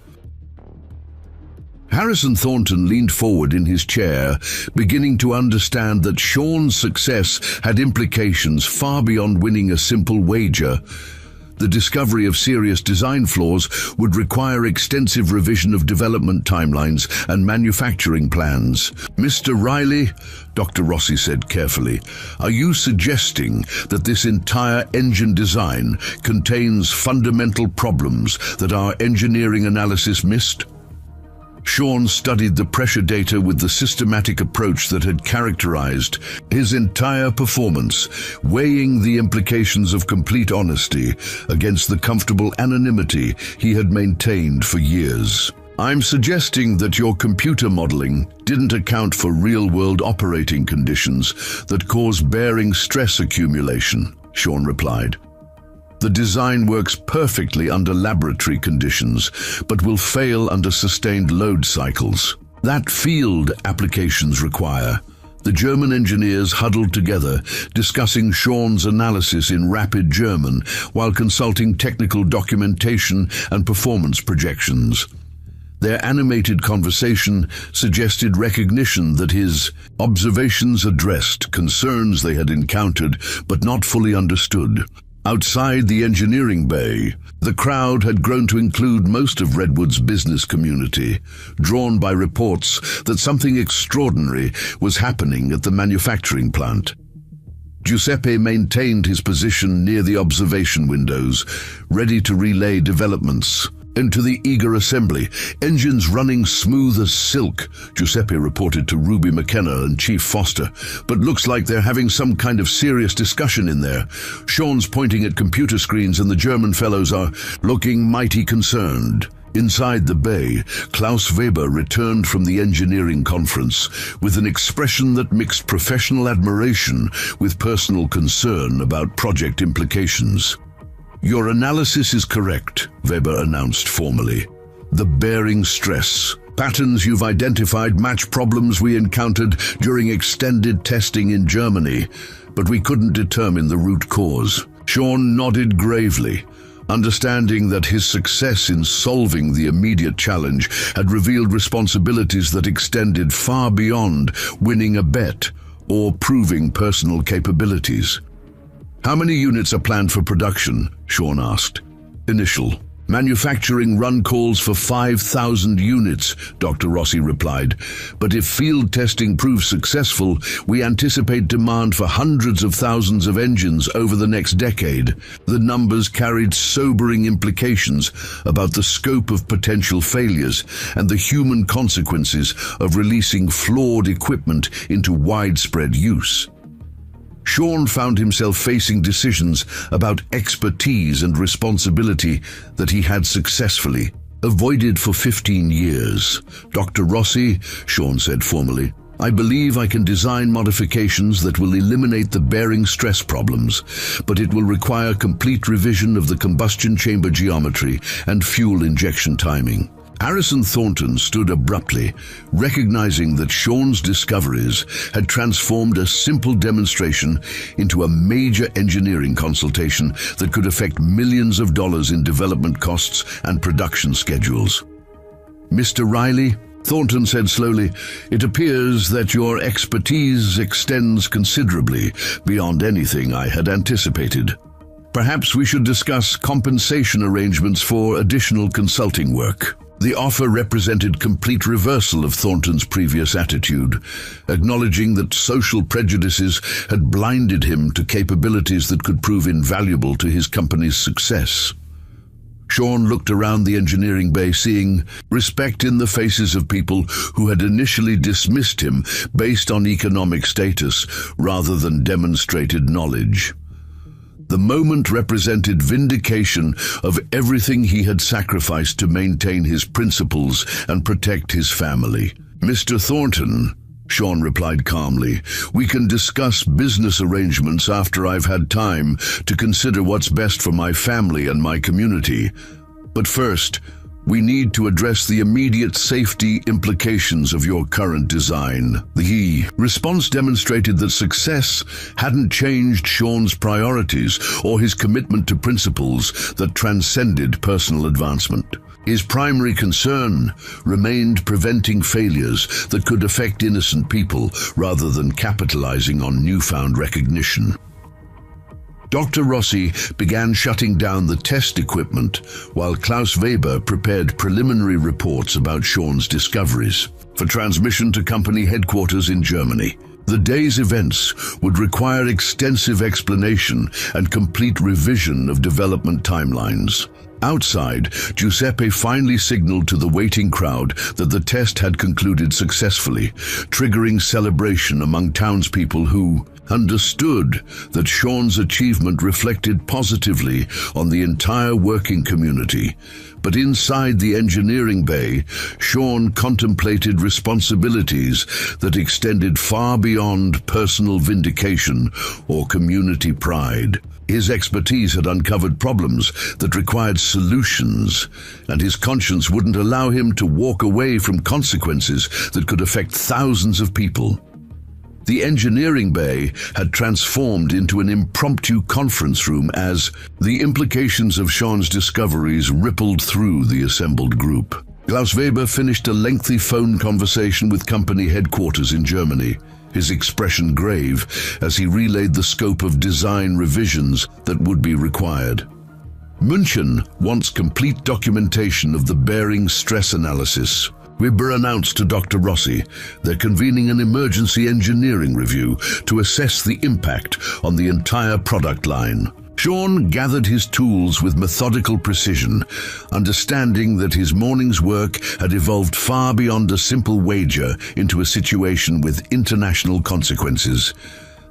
Harrison Thornton leaned forward in his chair, beginning to understand that Sean's success had implications far beyond winning a simple wager. The discovery of serious design flaws would require extensive revision of development timelines and manufacturing plans. "Mr. Riley," Dr. Rossi said carefully, "are you suggesting that this entire engine design contains fundamental problems that our engineering analysis missed?" Sean studied the pressure data with the systematic approach that had characterized his entire performance, weighing the implications of complete honesty against the comfortable anonymity he had maintained for years. "I'm suggesting that your computer modeling didn't account for real-world operating conditions that cause bearing stress accumulation," Sean replied. "The design works perfectly under laboratory conditions, but will fail under sustained load cycles that field applications require." The German engineers huddled together, discussing Sean's analysis in rapid German while consulting technical documentation and performance projections. Their animated conversation suggested recognition that his observations addressed concerns they had encountered but not fully understood. Outside the engineering bay, the crowd had grown to include most of Redwood's business community, drawn by reports that something extraordinary was happening at the manufacturing plant. Giuseppe maintained his position near the observation windows, ready to relay developments. Into the eager assembly, engines running smooth as silk, Giuseppe reported to Ruby McKenna and Chief Foster. But looks like they're having some kind of serious discussion in there. Sean's pointing at computer screens and the German fellows are looking mighty concerned. Inside the bay, Klaus Weber returned from the engineering conference with an expression that mixed professional admiration with personal concern about project implications. "Your analysis is correct," Weber announced formally. "The bearing stress patterns you've identified match problems we encountered during extended testing in Germany, but we couldn't determine the root cause." Sean nodded gravely, understanding that his success in solving the immediate challenge had revealed responsibilities that extended far beyond winning a bet or proving personal capabilities. "How many units are planned for production?" Sean asked. "Initial manufacturing run calls for 5,000 units, Dr. Rossi replied. "But if field testing proves successful, we anticipate demand for hundreds of thousands of engines over the next decade." The numbers carried sobering implications about the scope of potential failures and the human consequences of releasing flawed equipment into widespread use. Sean found himself facing decisions about expertise and responsibility that he had successfully avoided for 15 years. "Dr. Rossi," Sean said formally, "I believe I can design modifications that will eliminate the bearing stress problems, but it will require complete revision of the combustion chamber geometry and fuel injection timing." Harrison Thornton stood abruptly, recognizing that Sean's discoveries had transformed a simple demonstration into a major engineering consultation that could affect millions of dollars in development costs and production schedules. "Mr. Riley," Thornton said slowly, "it appears that your expertise extends considerably beyond anything I had anticipated. Perhaps we should discuss compensation arrangements for additional consulting work." The offer represented complete reversal of Thornton's previous attitude, acknowledging that social prejudices had blinded him to capabilities that could prove invaluable to his company's success. Sean looked around the engineering bay, seeing respect in the faces of people who had initially dismissed him based on economic status rather than demonstrated knowledge. The moment represented vindication of everything he had sacrificed to maintain his principles and protect his family. "Mr. Thornton," Sean replied calmly, "we can discuss business arrangements after I've had time to consider what's best for my family and my community. But first, we need to address the immediate safety implications of your current design." The response demonstrated that success hadn't changed Sean's priorities or his commitment to principles that transcended personal advancement. His primary concern remained preventing failures that could affect innocent people rather than capitalizing on newfound recognition. Dr. Rossi began shutting down the test equipment while Klaus Weber prepared preliminary reports about Sean's discoveries for transmission to company headquarters in Germany. The day's events would require extensive explanation and complete revision of development timelines. Outside, Giuseppe finally signaled to the waiting crowd that the test had concluded successfully, triggering celebration among townspeople who understood that Sean's achievement reflected positively on the entire working community. But inside the engineering bay, Sean contemplated responsibilities that extended far beyond personal vindication or community pride. His expertise had uncovered problems that required solutions, and his conscience wouldn't allow him to walk away from consequences that could affect thousands of people. The engineering bay had transformed into an impromptu conference room as the implications of Sean's discoveries rippled through the assembled group. Klaus Weber finished a lengthy phone conversation with company headquarters in Germany, his expression grave as he relayed the scope of design revisions that would be required. München wants complete documentation of the bearing stress analysis. Weber announced to Dr. Rossi they're convening an emergency engineering review to assess the impact on the entire product line. Sean gathered his tools with methodical precision, understanding that his morning's work had evolved far beyond a simple wager into a situation with international consequences.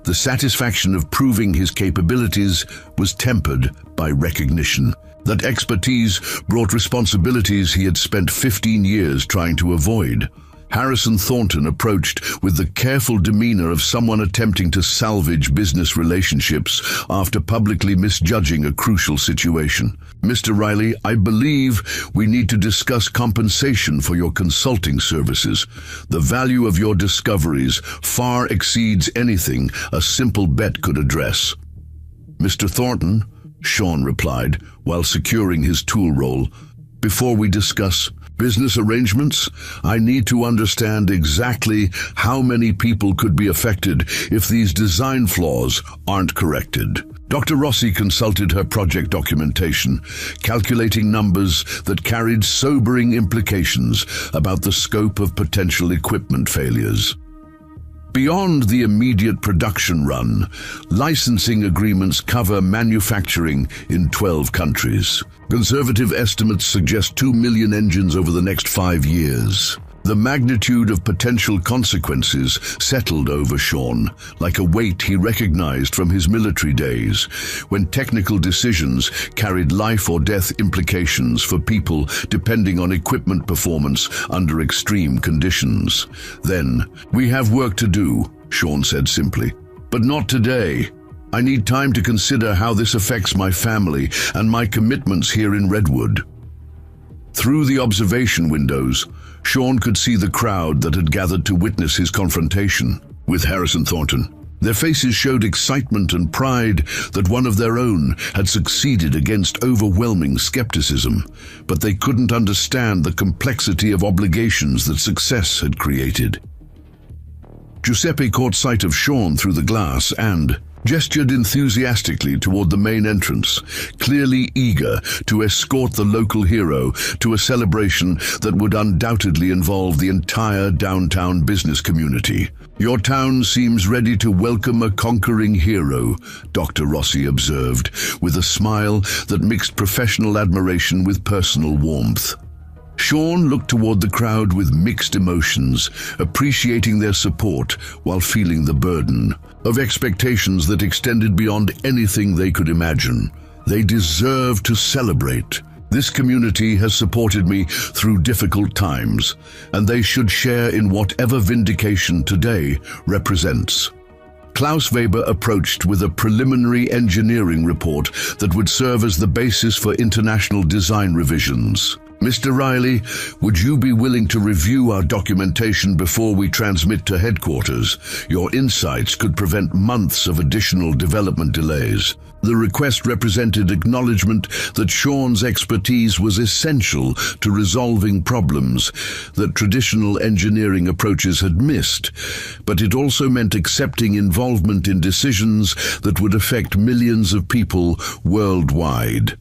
The satisfaction of proving his capabilities was tempered by recognition. That expertise brought responsibilities he had spent 15 years trying to avoid. Harrison Thornton approached with the careful demeanor of someone attempting to salvage business relationships after publicly misjudging a crucial situation. Mr. Riley, I believe we need to discuss compensation for your consulting services. The value of your discoveries far exceeds anything a simple bet could address. Mr. Thornton, Sean replied, while securing his tool roll, before we discuss business arrangements, I need to understand exactly how many people could be affected if these design flaws aren't corrected. Dr. Rossi consulted her project documentation, calculating numbers that carried sobering implications about the scope of potential equipment failures. Beyond the immediate production run, licensing agreements cover manufacturing in 12 countries. Conservative estimates suggest 2 million engines over the next 5 years. The magnitude of potential consequences settled over Sean, like a weight he recognized from his military days, when technical decisions carried life or death implications for people depending on equipment performance under extreme conditions. Then, we have work to do, Sean said simply. But not today. I need time to consider how this affects my family and my commitments here in Redwood. Through the observation windows, Sean could see the crowd that had gathered to witness his confrontation with Harrison Thornton. Their faces showed excitement and pride that one of their own had succeeded against overwhelming skepticism, but they couldn't understand the complexity of obligations that success had created. Giuseppe caught sight of Sean through the glass and gestured enthusiastically toward the main entrance, clearly eager to escort the local hero to a celebration that would undoubtedly involve the entire downtown business community. Your town seems ready to welcome a conquering hero, Dr. Rossi observed, with a smile that mixed professional admiration with personal warmth. Sean looked toward the crowd with mixed emotions, appreciating their support while feeling the burden of expectations that extended beyond anything they could imagine. They deserve to celebrate. This community has supported me through difficult times, and they should share in whatever vindication today represents. Klaus Weber approached with a preliminary engineering report that would serve as the basis for international design revisions. Mr. Riley, would you be willing to review our documentation before we transmit to headquarters? Your insights could prevent months of additional development delays. The request represented acknowledgement that Sean's expertise was essential to resolving problems that traditional engineering approaches had missed, but it also meant accepting involvement in decisions that would affect millions of people worldwide.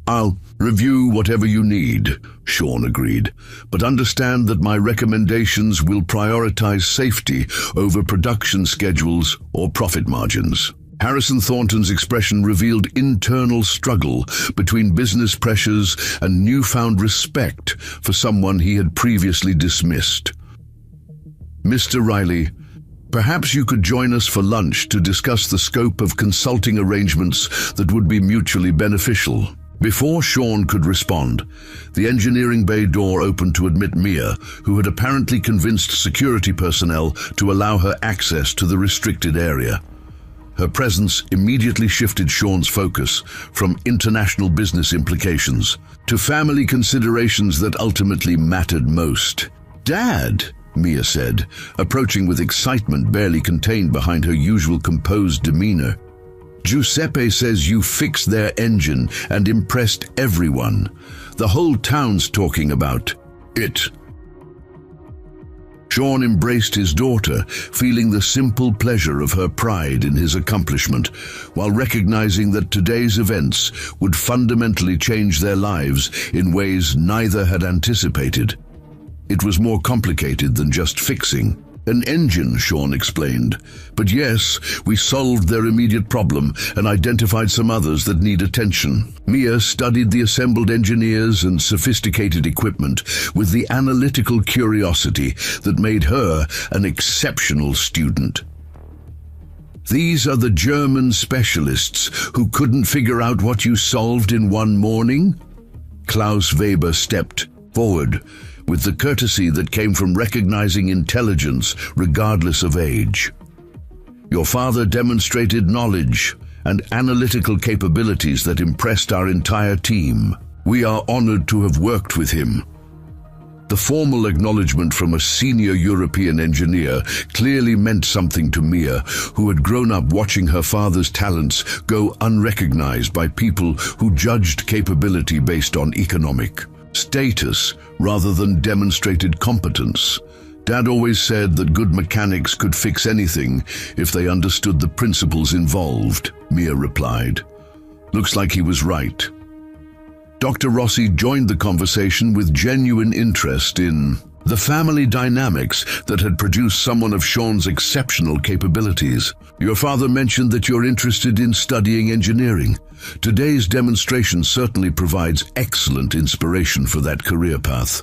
I'll review whatever you need, Sean agreed, but understand that my recommendations will prioritize safety over production schedules or profit margins. Harrison Thornton's expression revealed internal struggle between business pressures and newfound respect for someone he had previously dismissed. Mr. Riley, perhaps you could join us for lunch to discuss the scope of consulting arrangements that would be mutually beneficial. Before Sean could respond, the engineering bay door opened to admit Mia, who had apparently convinced security personnel to allow her access to the restricted area. Her presence immediately shifted Sean's focus from international business implications to family considerations that ultimately mattered most. "Dad," Mia said, approaching with excitement barely contained behind her usual composed demeanor. Giuseppe says you fixed their engine and impressed everyone. The whole town's talking about it. Sean embraced his daughter, feeling the simple pleasure of her pride in his accomplishment, while recognizing that today's events would fundamentally change their lives in ways neither had anticipated. It was more complicated than just fixing an engine, Sean explained. But yes, we solved their immediate problem and identified some others that need attention. Mia studied the assembled engineers and sophisticated equipment with the analytical curiosity that made her an exceptional student. These are the German specialists who couldn't figure out what you solved in one morning? Klaus Weber stepped forward with the courtesy that came from recognizing intelligence regardless of age. Your father demonstrated knowledge and analytical capabilities that impressed our entire team. We are honored to have worked with him. The formal acknowledgement from a senior European engineer clearly meant something to Mia, who had grown up watching her father's talents go unrecognized by people who judged capability based on economic status rather than demonstrated competence. Dad always said that good mechanics could fix anything if they understood the principles involved, Mia replied. Looks like he was right. Dr. Rossi joined the conversation with genuine interest in the family dynamics that had produced someone of Sean's exceptional capabilities. Your father mentioned that you're interested in studying engineering. Today's demonstration certainly provides excellent inspiration for that career path.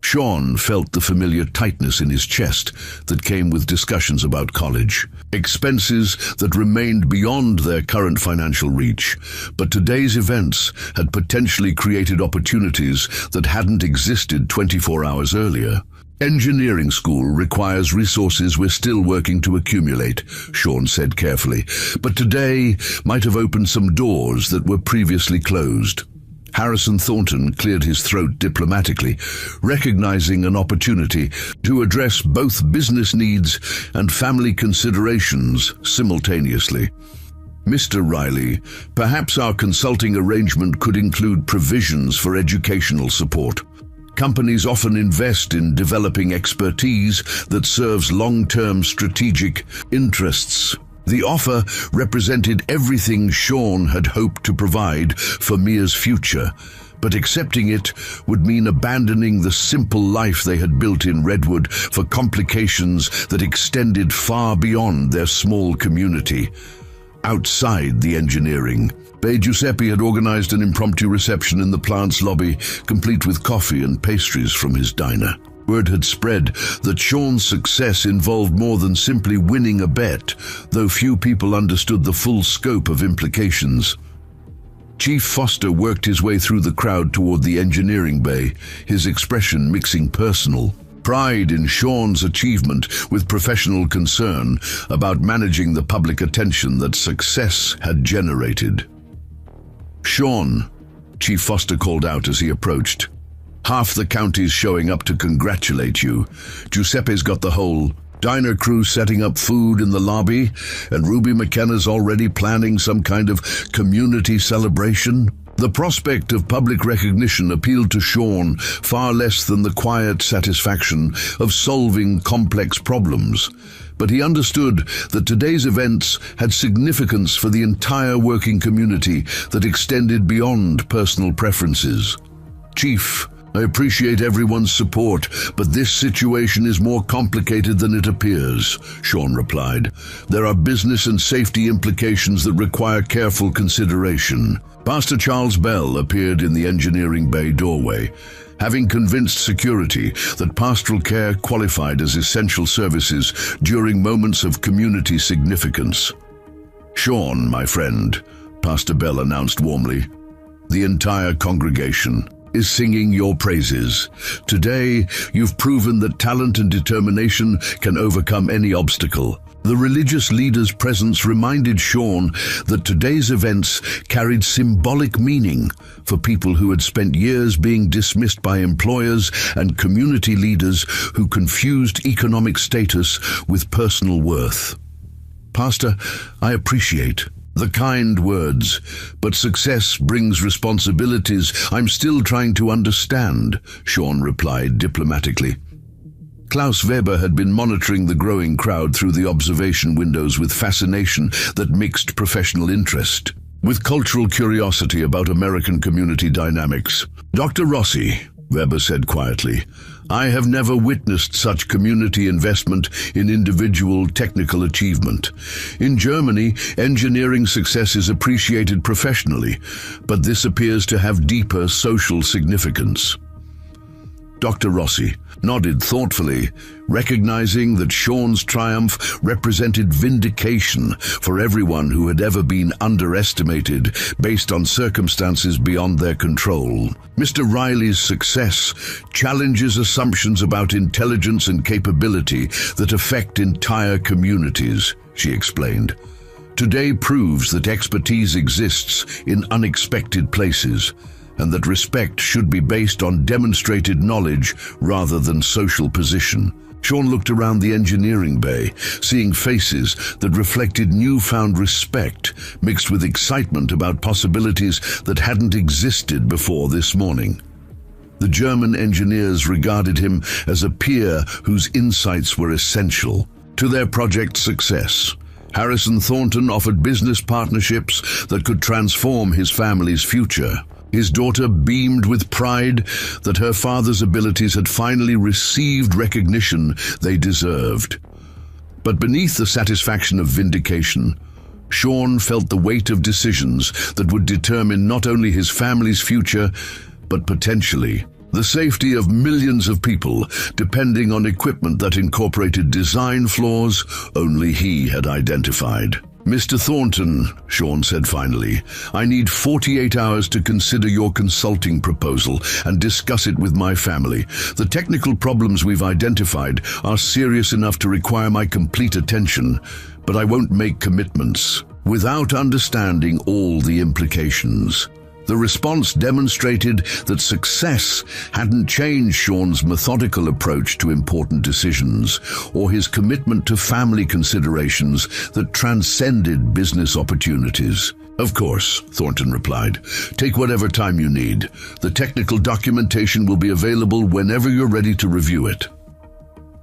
Sean felt the familiar tightness in his chest that came with discussions about college, expenses that remained beyond their current financial reach. But today's events had potentially created opportunities that hadn't existed 24 hours earlier. Engineering school requires resources we're still working to accumulate, Sean said carefully, but today might have opened some doors that were previously closed. Harrison Thornton cleared his throat diplomatically, recognizing an opportunity to address both business needs and family considerations simultaneously. Mr. Riley, perhaps our consulting arrangement could include provisions for educational support. Companies often invest in developing expertise that serves long-term strategic interests. The offer represented everything Sean had hoped to provide for Mia's future, but accepting it would mean abandoning the simple life they had built in Redwood for complications that extended far beyond their small community. Outside the engineering bay, Giuseppe had organized an impromptu reception in the plant's lobby, complete with coffee and pastries from his diner. Word had spread that Sean's success involved more than simply winning a bet, though few people understood the full scope of implications. Chief Foster worked his way through the crowd toward the engineering bay, his expression mixing personal pride in Sean's achievement with professional concern about managing the public attention that success had generated. "Sean," Chief Foster called out as he approached. "Half the county's showing up to congratulate you. Giuseppe's got the whole diner crew setting up food in the lobby, and Ruby McKenna's already planning some kind of community celebration." The prospect of public recognition appealed to Sean far less than the quiet satisfaction of solving complex problems. But he understood that today's events had significance for the entire working community that extended beyond personal preferences. "Chief, I appreciate everyone's support, but this situation is more complicated than it appears," Sean replied. "There are business and safety implications that require careful consideration." Pastor Charles Bell appeared in the engineering bay doorway, having convinced security that pastoral care qualified as essential services during moments of community significance. "Sean, my friend," Pastor Bell announced warmly. The entire congregation is singing your praises. Today, you've proven that talent and determination can overcome any obstacle. The religious leader's presence reminded Sean that today's events carried symbolic meaning for people who had spent years being dismissed by employers and community leaders who confused economic status with personal worth. Pastor, I appreciate the kind words, but success brings responsibilities I'm still trying to understand, Sean replied diplomatically. Klaus Weber had been monitoring the growing crowd through the observation windows with fascination that mixed professional interest with cultural curiosity about American community dynamics. Dr. Rossi, Weber said quietly, I have never witnessed such community investment in individual technical achievement. In Germany, engineering success is appreciated professionally, but this appears to have deeper social significance. Dr. Rossi nodded thoughtfully, recognizing that Sean's triumph represented vindication for everyone who had ever been underestimated based on circumstances beyond their control. Mr. Riley's success challenges assumptions about intelligence and capability that affect entire communities, she explained. Today proves that expertise exists in unexpected places, and that respect should be based on demonstrated knowledge rather than social position. Sean looked around the engineering bay, seeing faces that reflected newfound respect, mixed with excitement about possibilities that hadn't existed before this morning. The German engineers regarded him as a peer whose insights were essential to their project's success. Harrison Thornton offered business partnerships that could transform his family's future. His daughter beamed with pride that her father's abilities had finally received recognition they deserved. But beneath the satisfaction of vindication, Sean felt the weight of decisions that would determine not only his family's future, but potentially the safety of millions of people, depending on equipment that incorporated design flaws only he had identified. Mr. Thornton, Sean said finally, I need 48 hours to consider your consulting proposal and discuss it with my family. The technical problems we've identified are serious enough to require my complete attention, but I won't make commitments without understanding all the implications. The response demonstrated that success hadn't changed Sean's methodical approach to important decisions or his commitment to family considerations that transcended business opportunities. Of course, Thornton replied. Take whatever time you need. The technical documentation will be available whenever you're ready to review it.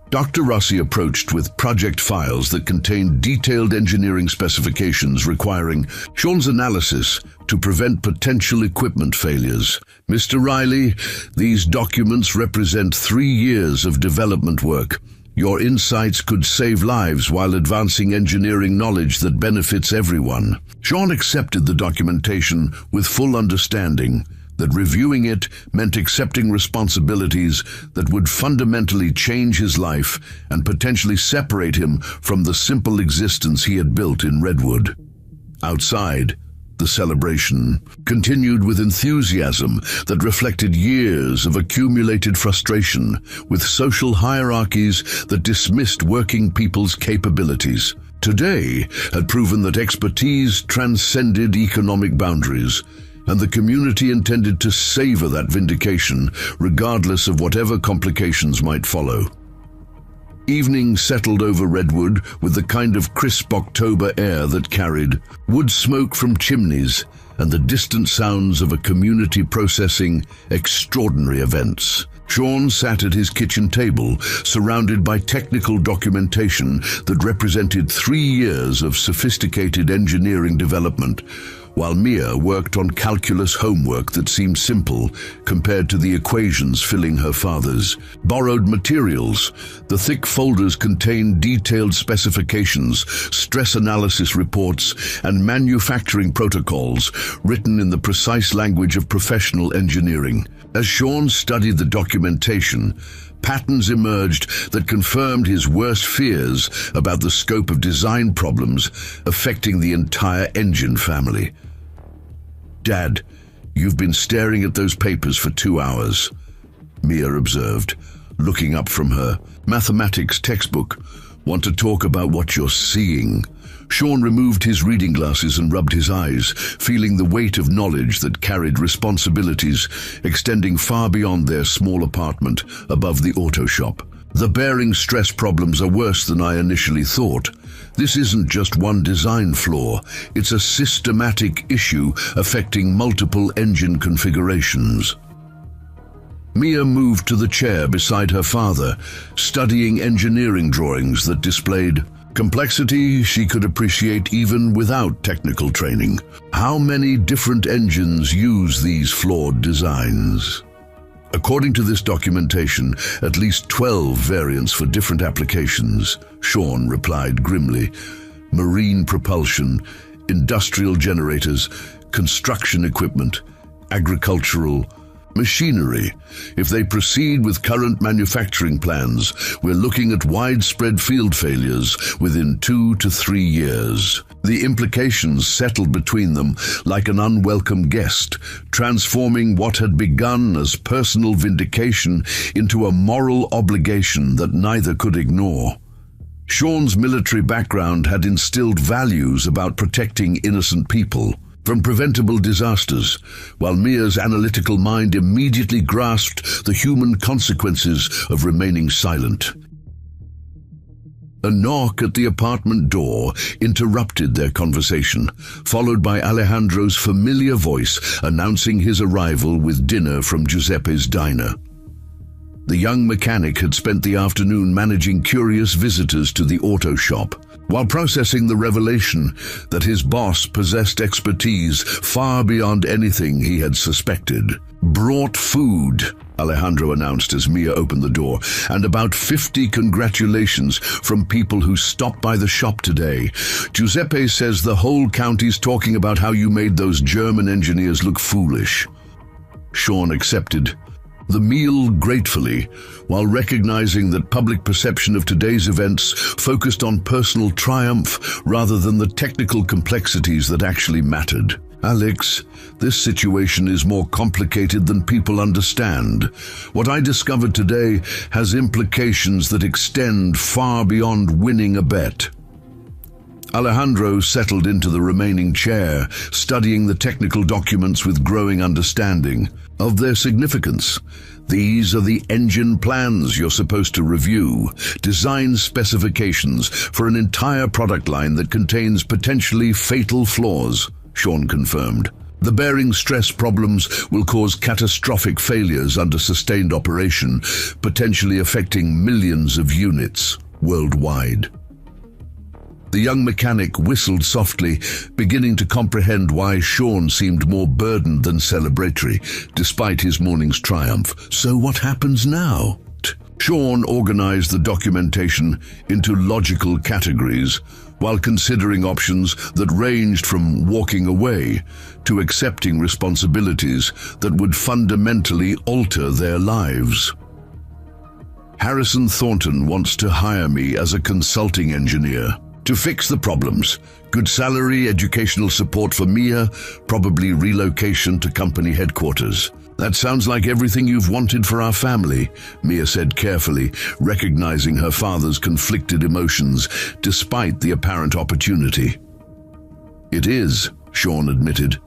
Dr. Rossi approached with project files that contained detailed engineering specifications requiring Sean's analysis to prevent potential equipment failures. Mr. Riley, these documents represent 3 years of development work. Your insights could save lives while advancing engineering knowledge that benefits everyone. Sean accepted the documentation with full understanding that reviewing it meant accepting responsibilities that would fundamentally change his life and potentially separate him from the simple existence he had built in Redwood. Outside, the celebration continued with enthusiasm that reflected years of accumulated frustration with social hierarchies that dismissed working people's capabilities. Today had proven that expertise transcended economic boundaries, and the community intended to savor that vindication, regardless of whatever complications might follow. Evening settled over Redwood with the kind of crisp October air that carried wood smoke from chimneys and the distant sounds of a community processing extraordinary events. Sean sat at his kitchen table, surrounded by technical documentation that represented 3 years of sophisticated engineering development, while Mia worked on calculus homework that seemed simple compared to the equations filling her father's borrowed materials. The thick folders contained detailed specifications, stress analysis reports, and manufacturing protocols written in the precise language of professional engineering. As Sean studied the documentation, patterns emerged that confirmed his worst fears about the scope of design problems affecting the entire engine family. Dad, You've been staring at those papers for 2 hours, Mia observed, looking up from her mathematics textbook. Want to talk about what you're seeing? Sean removed his reading glasses and rubbed his eyes, feeling the weight of knowledge that carried responsibilities extending far beyond their small apartment above the auto shop. The bearing stress problems are worse than I initially thought. This isn't just one design flaw, it's a systematic issue affecting multiple engine configurations. Mia moved to the chair beside her father, studying engineering drawings that displayed complexity she could appreciate even without technical training. How many different engines use these flawed designs? According to this documentation, at least 12 variants for different applications, Sean replied grimly. Marine propulsion, industrial generators, construction equipment, agricultural machinery. If they proceed with current manufacturing plans, we're looking at widespread field failures within 2 to 3 years. The implications settled between them like an unwelcome guest, transforming what had begun as personal vindication into a moral obligation that neither could ignore. Sean's military background had instilled values about protecting innocent people from preventable disasters, while Mia's analytical mind immediately grasped the human consequences of remaining silent. A knock at the apartment door interrupted their conversation, followed by Alejandro's familiar voice announcing his arrival with dinner from Giuseppe's diner. The young mechanic had spent the afternoon managing curious visitors to the auto shop, while processing the revelation that his boss possessed expertise far beyond anything he had suspected. Brought food, Alejandro announced as Mia opened the door, and about 50 congratulations from people who stopped by the shop today. Giuseppe says the whole county's talking about how you made those German engineers look foolish. Sean accepted the meal gratefully, while recognizing that public perception of today's events focused on personal triumph rather than the technical complexities that actually mattered. Alex, this situation is more complicated than people understand. What I discovered today has implications that extend far beyond winning a bet. Alejandro settled into the remaining chair, studying the technical documents with growing understanding of their significance. These are the engine plans you're supposed to review, design specifications for an entire product line that contains potentially fatal flaws, Sean confirmed. The bearing stress problems will cause catastrophic failures under sustained operation, potentially affecting millions of units worldwide. The young mechanic whistled softly, beginning to comprehend why Sean seemed more burdened than celebratory, despite his morning's triumph. So what happens now? Sean organized the documentation into logical categories, while considering options that ranged from walking away to accepting responsibilities that would fundamentally alter their lives. Harrison Thornton wants to hire me as a consulting engineer to fix the problems. Good salary, educational support for Mia, probably relocation to company headquarters. That sounds like everything you've wanted for our family, Mia said carefully, recognizing her father's conflicted emotions despite the apparent opportunity. It is, Sean admitted.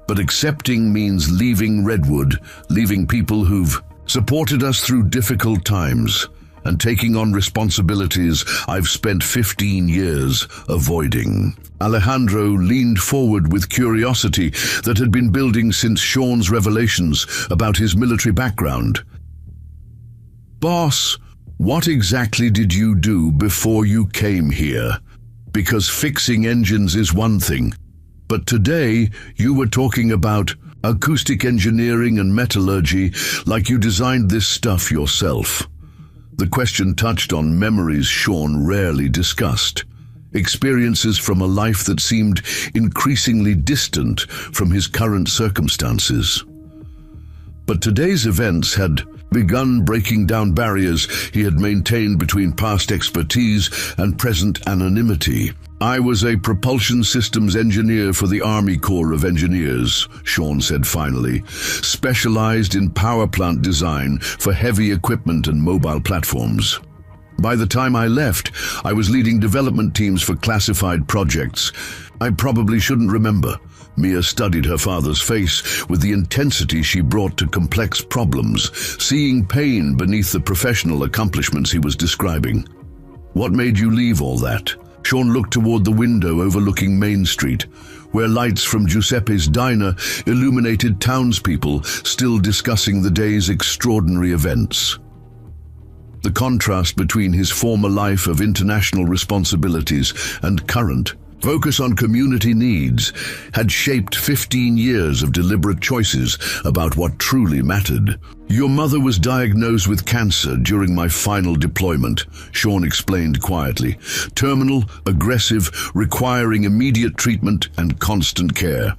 But accepting means leaving Redwood, leaving people who've supported us through difficult times, and taking on responsibilities I've spent 15 years avoiding. Alejandro leaned forward with curiosity that had been building since Sean's revelations about his military background. Boss, what exactly did you do before you came here? Because fixing engines is one thing, but today you were talking about acoustic engineering and metallurgy like you designed this stuff yourself. The question touched on memories Sean rarely discussed, experiences from a life that seemed increasingly distant from his current circumstances. But today's events had begun breaking down barriers he had maintained between past expertise and present anonymity. I was a propulsion systems engineer for the Army Corps of Engineers, Sean said finally, specialized in power plant design for heavy equipment and mobile platforms. By the time I left, I was leading development teams for classified projects. I probably shouldn't remember. Mia studied her father's face with the intensity she brought to complex problems, seeing pain beneath the professional accomplishments he was describing. What made you leave all that? Sean looked toward the window overlooking Main Street, where lights from Giuseppe's diner illuminated townspeople still discussing the day's extraordinary events. The contrast between his former life of international responsibilities and current focus on community needs had shaped 15 years of deliberate choices about what truly mattered. Your mother was diagnosed with cancer during my final deployment, Sean explained quietly. Terminal, aggressive, requiring immediate treatment and constant care.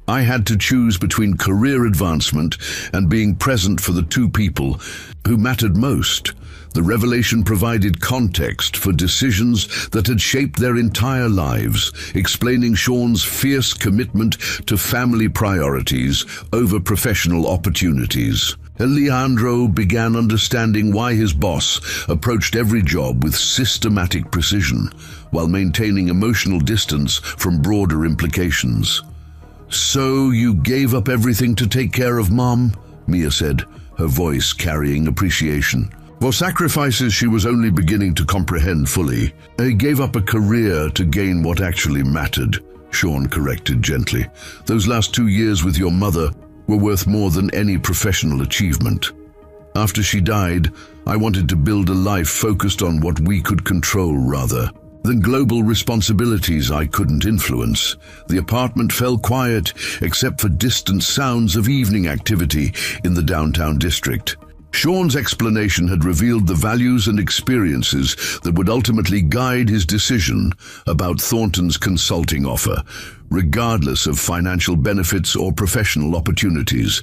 I had to choose between career advancement and being present for the two people who mattered most. The revelation provided context for decisions that had shaped their entire lives, explaining Sean's fierce commitment to family priorities over professional opportunities. Alejandro began understanding why his boss approached every job with systematic precision, while maintaining emotional distance from broader implications. "So you gave up everything to take care of Mom?" Mia said, her voice carrying appreciation. For sacrifices she was only beginning to comprehend fully. "I gave up a career to gain what actually mattered," Sean corrected gently. "Those last 2 years with your mother were worth more than any professional achievement. After she died, I wanted to build a life focused on what we could control rather than global responsibilities I couldn't influence." The apartment fell quiet, except for distant sounds of evening activity in the downtown district. Sean's explanation had revealed the values and experiences that would ultimately guide his decision about Thornton's consulting offer, regardless of financial benefits or professional opportunities.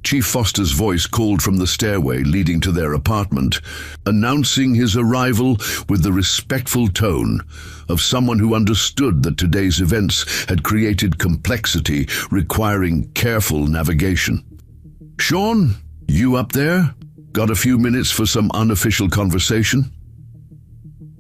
Chief Foster's voice called from the stairway leading to their apartment, announcing his arrival with the respectful tone of someone who understood that today's events had created complexity requiring careful navigation. "Sean, you up there? Got a few minutes for some unofficial conversation?"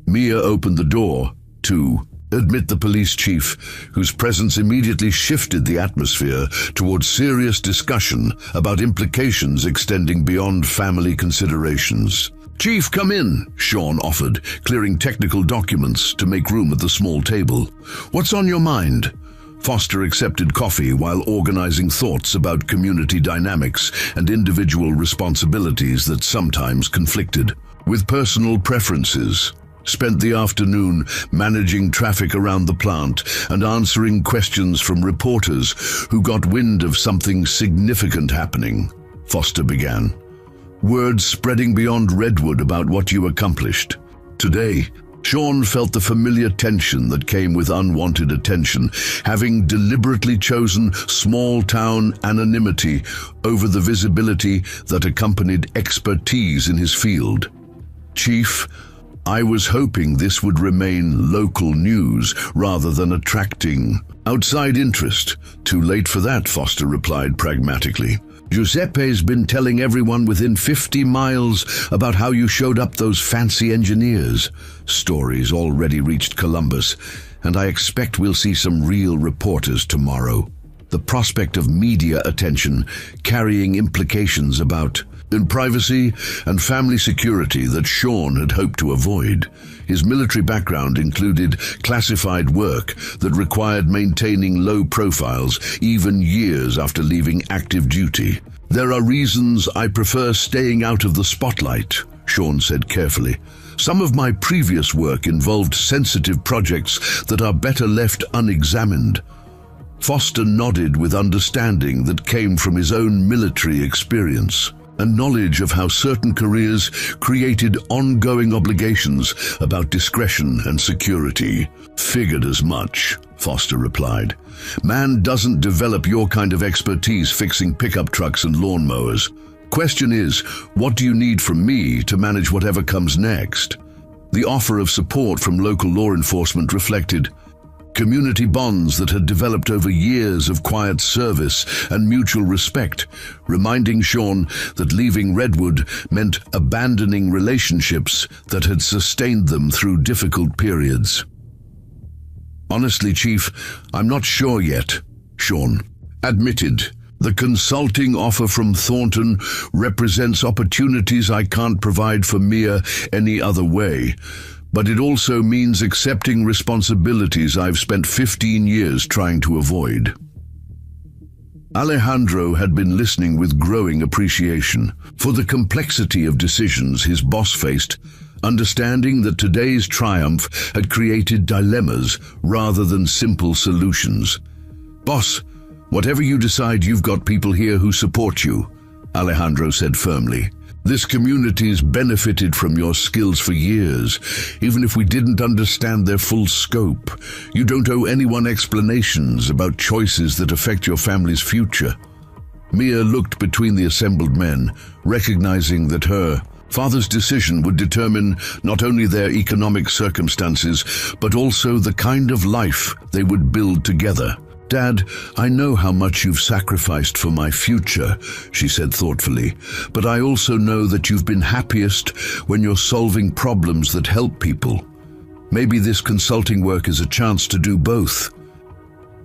Mia opened the door to admit the police chief, whose presence immediately shifted the atmosphere towards serious discussion about implications extending beyond family considerations. "Chief, come in," Sean offered, clearing technical documents to make room at the small table. "What's on your mind?" Foster accepted coffee while organizing thoughts about community dynamics and individual responsibilities that sometimes conflicted with personal preferences. Spent the afternoon managing traffic around the plant and answering questions from reporters who got wind of something significant happening, Foster began. Words spreading beyond Redwood about what you accomplished. Today, Sean felt the familiar tension that came with unwanted attention, having deliberately chosen small-town anonymity over the visibility that accompanied expertise in his field. "Chief, I was hoping this would remain local news rather than attracting outside interest." "Too late for that," Foster replied pragmatically. "Giuseppe's been telling everyone within 50 miles about how you showed up those fancy engineers. Stories already reached Columbus, and I expect we'll see some real reporters tomorrow." The prospect of media attention carrying implications about privacy and family security that Sean had hoped to avoid. His military background included classified work that required maintaining low profiles even years after leaving active duty. "There are reasons I prefer staying out of the spotlight," Sean said carefully. "Some of my previous work involved sensitive projects that are better left unexamined." Foster nodded with understanding that came from his own military experience, and knowledge of how certain careers created ongoing obligations about discretion and security. "Figured as much," Foster replied. "Man doesn't develop your kind of expertise fixing pickup trucks and lawnmowers. Question is, what do you need from me to manage whatever comes next?" The offer of support from local law enforcement reflected community bonds that had developed over years of quiet service and mutual respect, reminding Sean that leaving Redwood meant abandoning relationships that had sustained them through difficult periods. "Honestly, Chief, I'm not sure yet," Sean admitted. "The consulting offer from Thornton represents opportunities I can't provide for Mia any other way. But it also means accepting responsibilities I've spent 15 years trying to avoid." Alejandro had been listening with growing appreciation for the complexity of decisions his boss faced, understanding that today's triumph had created dilemmas rather than simple solutions. "Boss, whatever you decide, you've got people here who support you," Alejandro said firmly. "This community's benefited from your skills for years, even if we didn't understand their full scope. You don't owe anyone explanations about choices that affect your family's future." Mia looked between the assembled men, recognizing that her father's decision would determine not only their economic circumstances, but also the kind of life they would build together. "Dad, I know how much you've sacrificed for my future," she said thoughtfully, "but I also know that you've been happiest when you're solving problems that help people. Maybe this consulting work is a chance to do both."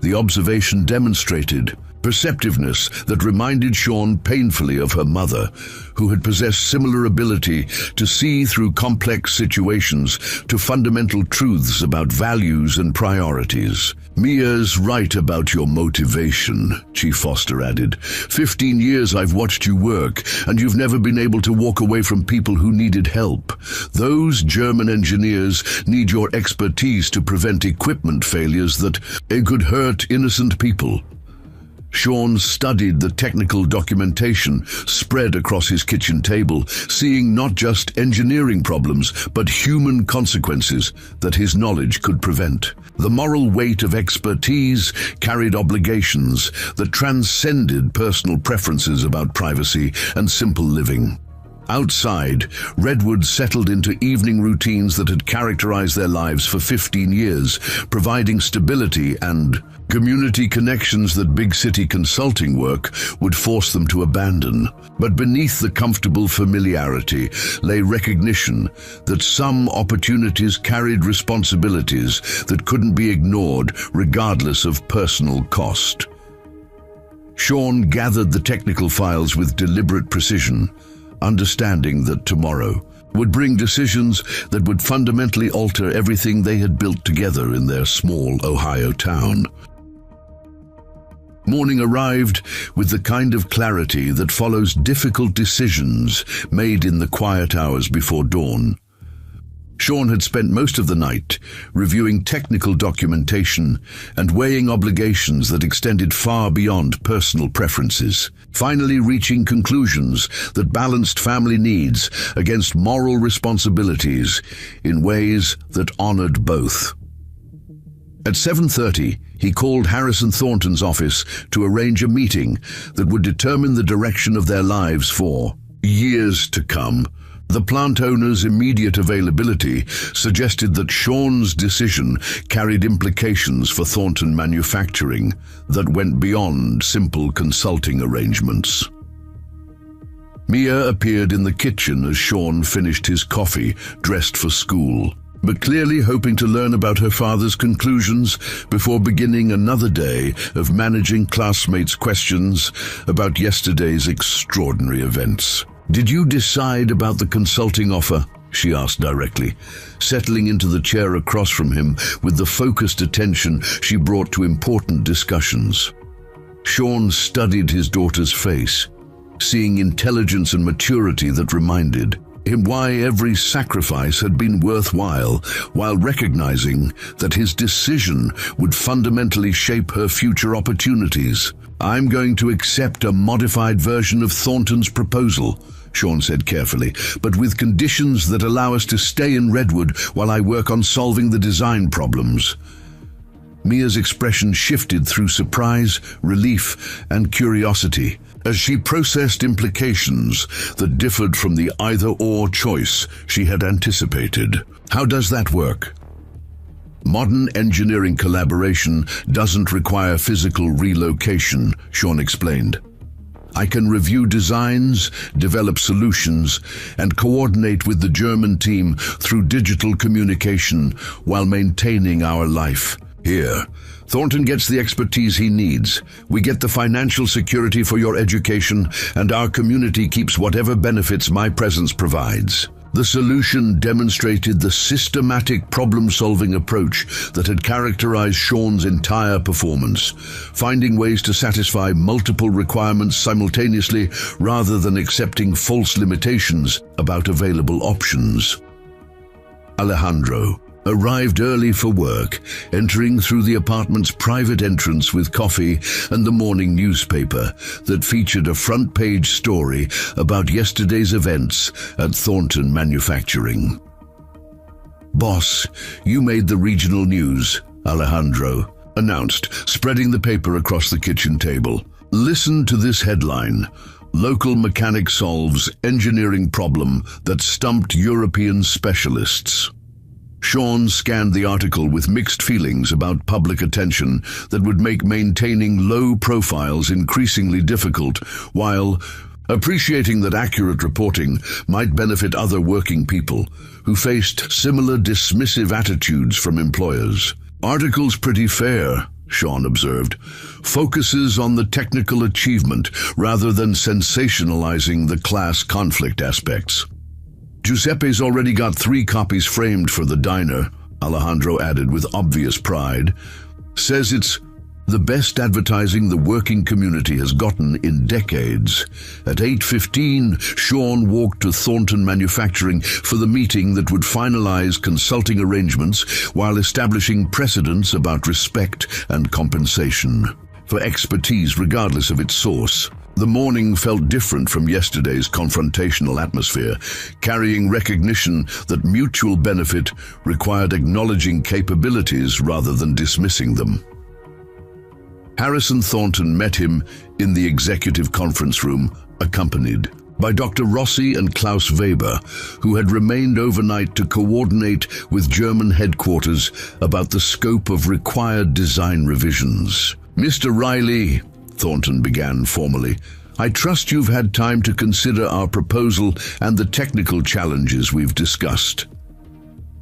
The observation demonstrated perceptiveness that reminded Sean painfully of her mother, who had possessed similar ability to see through complex situations to fundamental truths about values and priorities. "Mia's right about your motivation," Chief Foster added. 15 years I've watched you work, and you've never been able to walk away from people who needed help. Those German engineers need your expertise to prevent equipment failures that could hurt innocent people." Sean studied the technical documentation spread across his kitchen table, seeing not just engineering problems, but human consequences that his knowledge could prevent. The moral weight of expertise carried obligations that transcended personal preferences about privacy and simple living. Outside, Redwood settled into evening routines that had characterized their lives for 15 years, providing stability and community connections that big city consulting work would force them to abandon. But beneath the comfortable familiarity lay recognition that some opportunities carried responsibilities that couldn't be ignored regardless of personal cost. Sean gathered the technical files with deliberate precision, understanding that tomorrow would bring decisions that would fundamentally alter everything they had built together in their small Ohio town. Morning arrived with the kind of clarity that follows difficult decisions made in the quiet hours before dawn. Sean had spent most of the night reviewing technical documentation and weighing obligations that extended far beyond personal preferences, finally reaching conclusions that balanced family needs against moral responsibilities in ways that honored both. At 7:30, he called Harrison Thornton's office to arrange a meeting that would determine the direction of their lives for years to come. The plant owner's immediate availability suggested that Sean's decision carried implications for Thornton Manufacturing that went beyond simple consulting arrangements. Mia appeared in the kitchen as Sean finished his coffee, dressed for school, but clearly hoping to learn about her father's conclusions before beginning another day of managing classmates' questions about yesterday's extraordinary events. "Did you decide about the consulting offer?" she asked directly, settling into the chair across from him with the focused attention she brought to important discussions. Sean studied his daughter's face, seeing intelligence and maturity that reminded him why every sacrifice had been worthwhile, while recognizing that his decision would fundamentally shape her future opportunities. "I'm going to accept a modified version of Thornton's proposal," Sean said carefully, "but with conditions that allow us to stay in Redwood while I work on solving the design problems." Mia's expression shifted through surprise, relief, and curiosity, as she processed implications that differed from the either-or choice she had anticipated. How does that work? Modern engineering collaboration doesn't require physical relocation, Sean explained. I can review designs, develop solutions, and coordinate with the German team through digital communication while maintaining our life. Here, Thornton gets the expertise he needs. We get the financial security for your education, and our community keeps whatever benefits my presence provides. The solution demonstrated the systematic problem-solving approach that had characterized Sean's entire performance, finding ways to satisfy multiple requirements simultaneously rather than accepting false limitations about available options. Alejandro arrived early for work, entering through the apartment's private entrance with coffee and the morning newspaper that featured a front-page story about yesterday's events at Thornton Manufacturing. "Boss, you made the regional news," Alejandro announced, spreading the paper across the kitchen table. "Listen to this headline. Local mechanic solves engineering problem that stumped European specialists." Sean scanned the article with mixed feelings about public attention that would make maintaining low profiles increasingly difficult, while appreciating that accurate reporting might benefit other working people who faced similar dismissive attitudes from employers. "Article's pretty fair," Sean observed. "Focuses on the technical achievement rather than sensationalizing the class conflict aspects." "Giuseppe's already got 3 copies framed for the diner," Alejandro added with obvious pride. "Says it's the best advertising the working community has gotten in decades." At 8:15, Sean walked to Thornton Manufacturing for the meeting that would finalize consulting arrangements while establishing precedents about respect and compensation for expertise regardless of its source. The morning felt different from yesterday's confrontational atmosphere, carrying recognition that mutual benefit required acknowledging capabilities rather than dismissing them. Harrison Thornton met him in the executive conference room, accompanied by Dr. Rossi and Klaus Weber, who had remained overnight to coordinate with German headquarters about the scope of required design revisions. "Mr. Riley," Thornton began formally, "I trust you've had time to consider our proposal and the technical challenges we've discussed."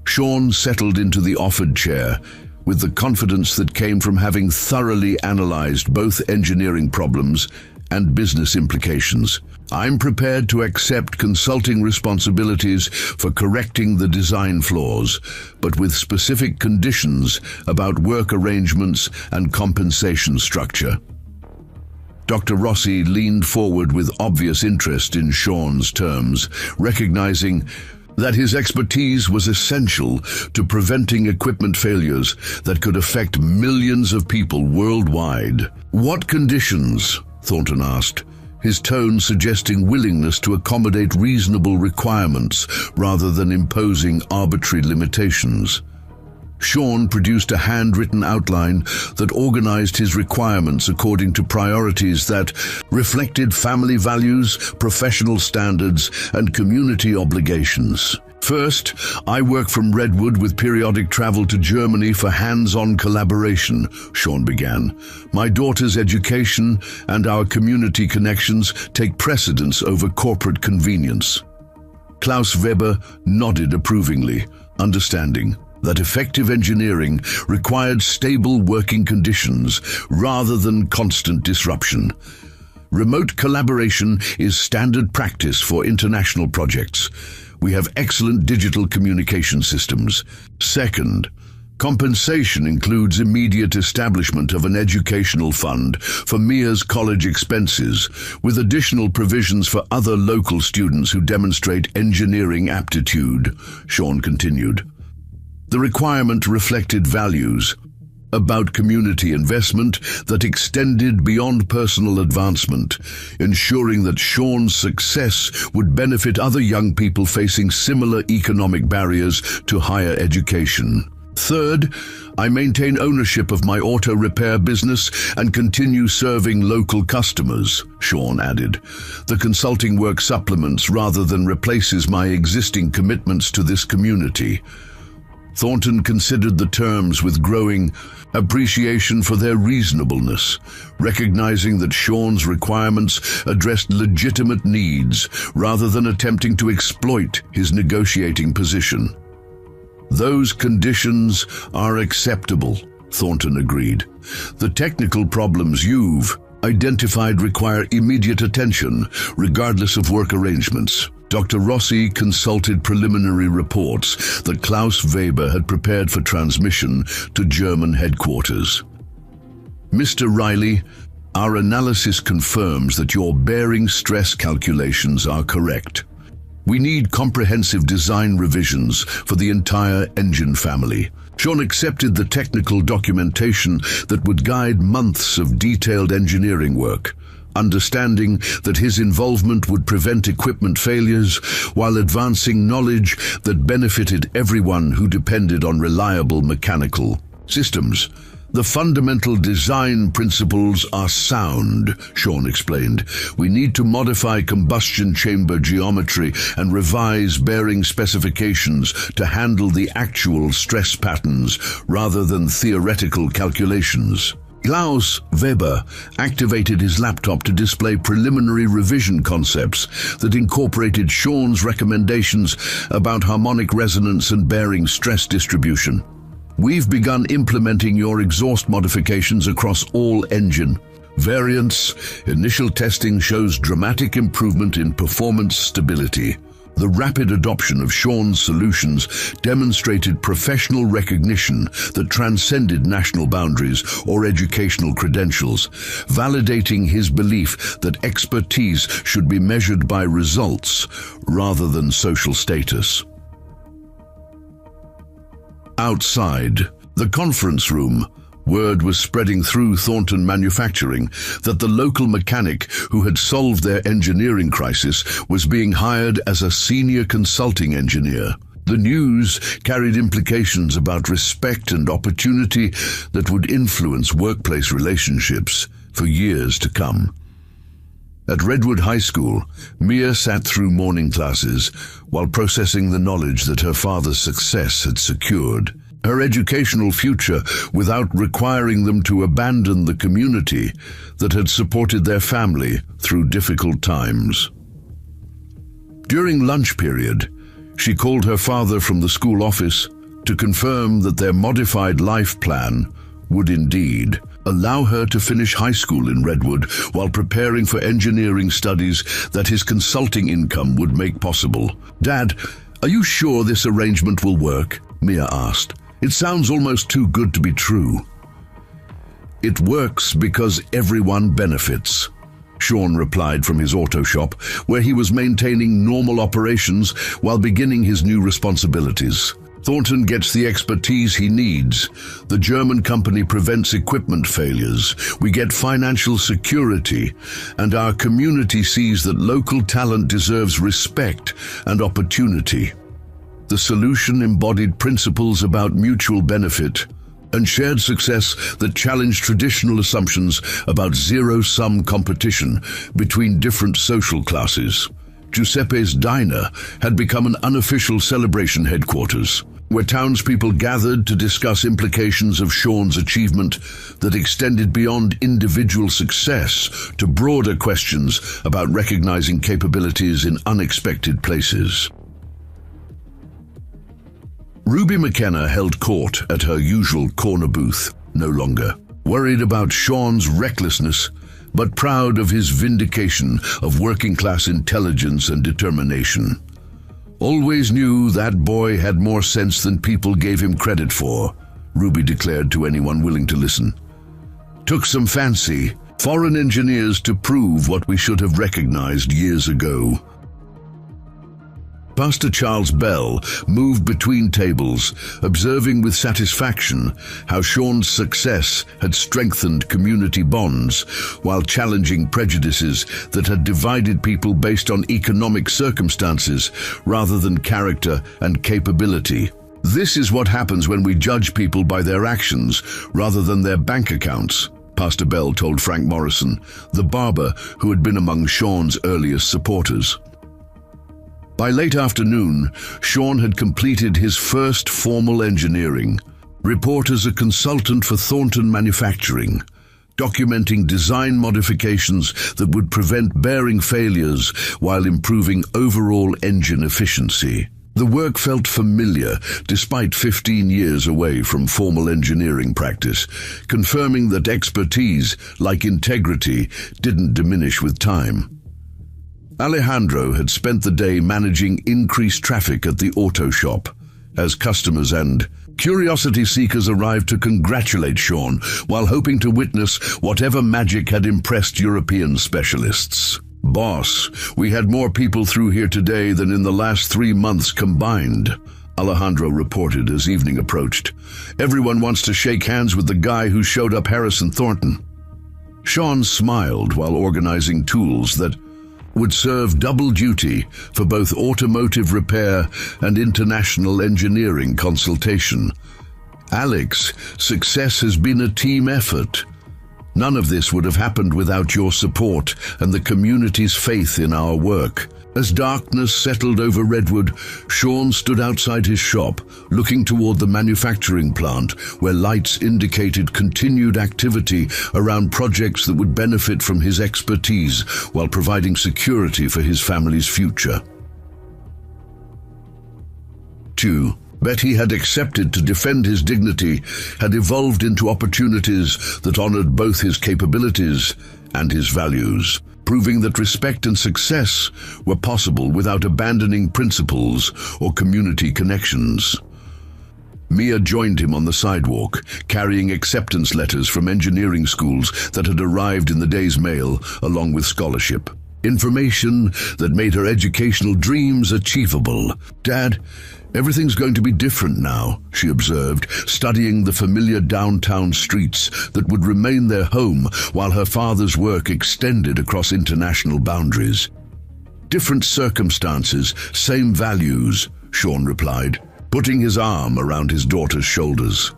Sean settled into the offered chair with the confidence that came from having thoroughly analyzed both engineering problems and business implications. "I'm prepared to accept consulting responsibilities for correcting the design flaws, but with specific conditions about work arrangements and compensation structure." Dr. Rossi leaned forward with obvious interest in Sean's terms, recognizing that his expertise was essential to preventing equipment failures that could affect millions of people worldwide. "What conditions?" Thornton asked, his tone suggesting willingness to accommodate reasonable requirements rather than imposing arbitrary limitations. Sean produced a handwritten outline that organized his requirements according to priorities that reflected family values, professional standards, and community obligations. "First, I work from Redwood with periodic travel to Germany for hands-on collaboration," Sean began. "My daughter's education and our community connections take precedence over corporate convenience." Klaus Weber nodded approvingly, understanding that effective engineering required stable working conditions rather than constant disruption. "Remote collaboration is standard practice for international projects. We have excellent digital communication systems." Second, compensation includes immediate establishment of an educational fund for Mia's college expenses, with additional provisions for other local students who demonstrate engineering aptitude, Sean continued. The requirement reflected values about community investment that extended beyond personal advancement, ensuring that Sean's success would benefit other young people facing similar economic barriers to higher education. Third, I maintain ownership of my auto repair business and continue serving local customers, Sean added. The consulting work supplements rather than replaces my existing commitments to this community. Thornton considered the terms with growing appreciation for their reasonableness, recognizing that Sean's requirements addressed legitimate needs rather than attempting to exploit his negotiating position. Those conditions are acceptable, Thornton agreed. The technical problems you've identified require immediate attention, regardless of work arrangements. Dr. Rossi consulted preliminary reports that Klaus Weber had prepared for transmission to German headquarters. Mr. Riley, our analysis confirms that your bearing stress calculations are correct. We need comprehensive design revisions for the entire engine family. Sean accepted the technical documentation that would guide months of detailed engineering work, understanding that his involvement would prevent equipment failures while advancing knowledge that benefited everyone who depended on reliable mechanical systems. The fundamental design principles are sound, Sean explained. We need to modify combustion chamber geometry and revise bearing specifications to handle the actual stress patterns rather than theoretical calculations. Klaus Weber activated his laptop to display preliminary revision concepts that incorporated Sean's recommendations about harmonic resonance and bearing stress distribution. We've begun implementing your exhaust modifications across all engine variants. Initial testing shows dramatic improvement in performance stability. The rapid adoption of Sean's solutions demonstrated professional recognition that transcended national boundaries or educational credentials, validating his belief that expertise should be measured by results rather than social status. Outside the conference room, word was spreading through Thornton Manufacturing that the local mechanic who had solved their engineering crisis was being hired as a senior consulting engineer. The news carried implications about respect and opportunity that would influence workplace relationships for years to come. At Redwood High School, Mia sat through morning classes while processing the knowledge that her father's success had secured her educational future without requiring them to abandon the community that had supported their family through difficult times. During lunch period, she called her father from the school office to confirm that their modified life plan would indeed allow her to finish high school in Redwood while preparing for engineering studies that his consulting income would make possible. "Dad, are you sure this arrangement will work?" Mia asked. "It sounds almost too good to be true." "It works because everyone benefits," Sean replied from his auto shop, where he was maintaining normal operations while beginning his new responsibilities. "Thornton gets the expertise he needs. The German company prevents equipment failures. We get financial security, and our community sees that local talent deserves respect and opportunity." The solution embodied principles about mutual benefit and shared success that challenged traditional assumptions about zero-sum competition between different social classes. Giuseppe's Diner had become an unofficial celebration headquarters, where townspeople gathered to discuss implications of Sean's achievement that extended beyond individual success to broader questions about recognizing capabilities in unexpected places. Ruby McKenna held court at her usual corner booth, no longer worried about Sean's recklessness, but proud of his vindication of working-class intelligence and determination. "Always knew that boy had more sense than people gave him credit for," Ruby declared to anyone willing to listen. "Took some fancy foreign engineers to prove what we should have recognized years ago." Pastor Charles Bell moved between tables, observing with satisfaction how Sean's success had strengthened community bonds while challenging prejudices that had divided people based on economic circumstances rather than character and capability. This is what happens when we judge people by their actions rather than their bank accounts, Pastor Bell told Frank Morrison, the barber who had been among Sean's earliest supporters. By late afternoon, Sean had completed his first formal engineering. Report as a consultant for Thornton Manufacturing, documenting design modifications that would prevent bearing failures while improving overall engine efficiency. The work felt familiar despite 15 years away from formal engineering practice, confirming that expertise, like integrity, didn't diminish with time. Alejandro had spent the day managing increased traffic at the auto shop, as customers and curiosity seekers arrived to congratulate Sean while hoping to witness whatever magic had impressed European specialists. "Boss, we had more people through here today than in the last 3 months combined," Alejandro reported as evening approached. "Everyone wants to shake hands with the guy who showed up Harrison Thornton." Sean smiled while organizing tools that would serve double duty for both automotive repair and international engineering consultation. "Alex, success has been a team effort. None of this would have happened without your support and the community's faith in our work." As darkness settled over Redwood, Sean stood outside his shop, looking toward the manufacturing plant, where lights indicated continued activity around projects that would benefit from his expertise while providing security for his family's future. 2. Bet he had accepted to defend his dignity had evolved into opportunities that honored both his capabilities and his values, proving that respect and success were possible without abandoning principles or community connections. Mia joined him on the sidewalk, carrying acceptance letters from engineering schools that had arrived in the day's mail, along with scholarship. Information that made her educational dreams achievable. "Dad, everything's going to be different now," she observed, studying the familiar downtown streets that would remain their home while her father's work extended across international boundaries. "Different circumstances, same values," Sean replied, putting his arm around his daughter's shoulders.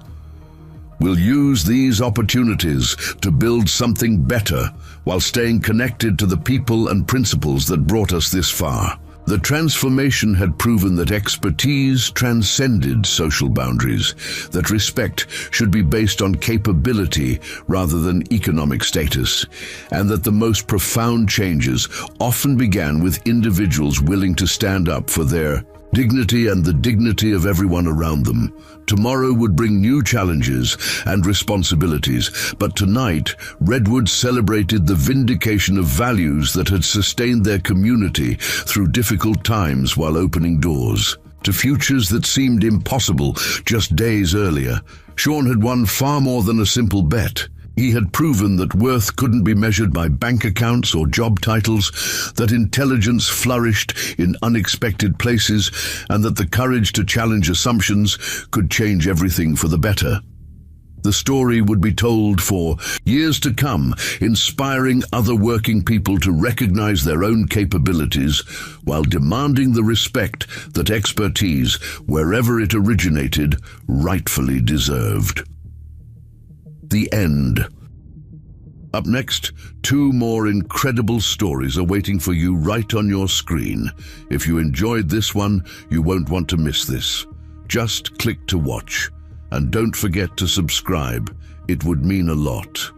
"We'll use these opportunities to build something better while staying connected to the people and principles that brought us this far." The transformation had proven that expertise transcended social boundaries, that respect should be based on capability rather than economic status, and that the most profound changes often began with individuals willing to stand up for their dignity and the dignity of everyone around them. Tomorrow would bring new challenges and responsibilities, but tonight, Redwood celebrated the vindication of values that had sustained their community through difficult times while opening doors to futures that seemed impossible just days earlier. Sean had won far more than a simple bet. He had proven that worth couldn't be measured by bank accounts or job titles, that intelligence flourished in unexpected places, and that the courage to challenge assumptions could change everything for the better. The story would be told for years to come, inspiring other working people to recognize their own capabilities while demanding the respect that expertise, wherever it originated, rightfully deserved. The end. Up next, 2 more incredible stories are waiting for you right on your screen. If you enjoyed this one, you won't want to miss this. Just click to watch. And don't forget to subscribe. It would mean a lot.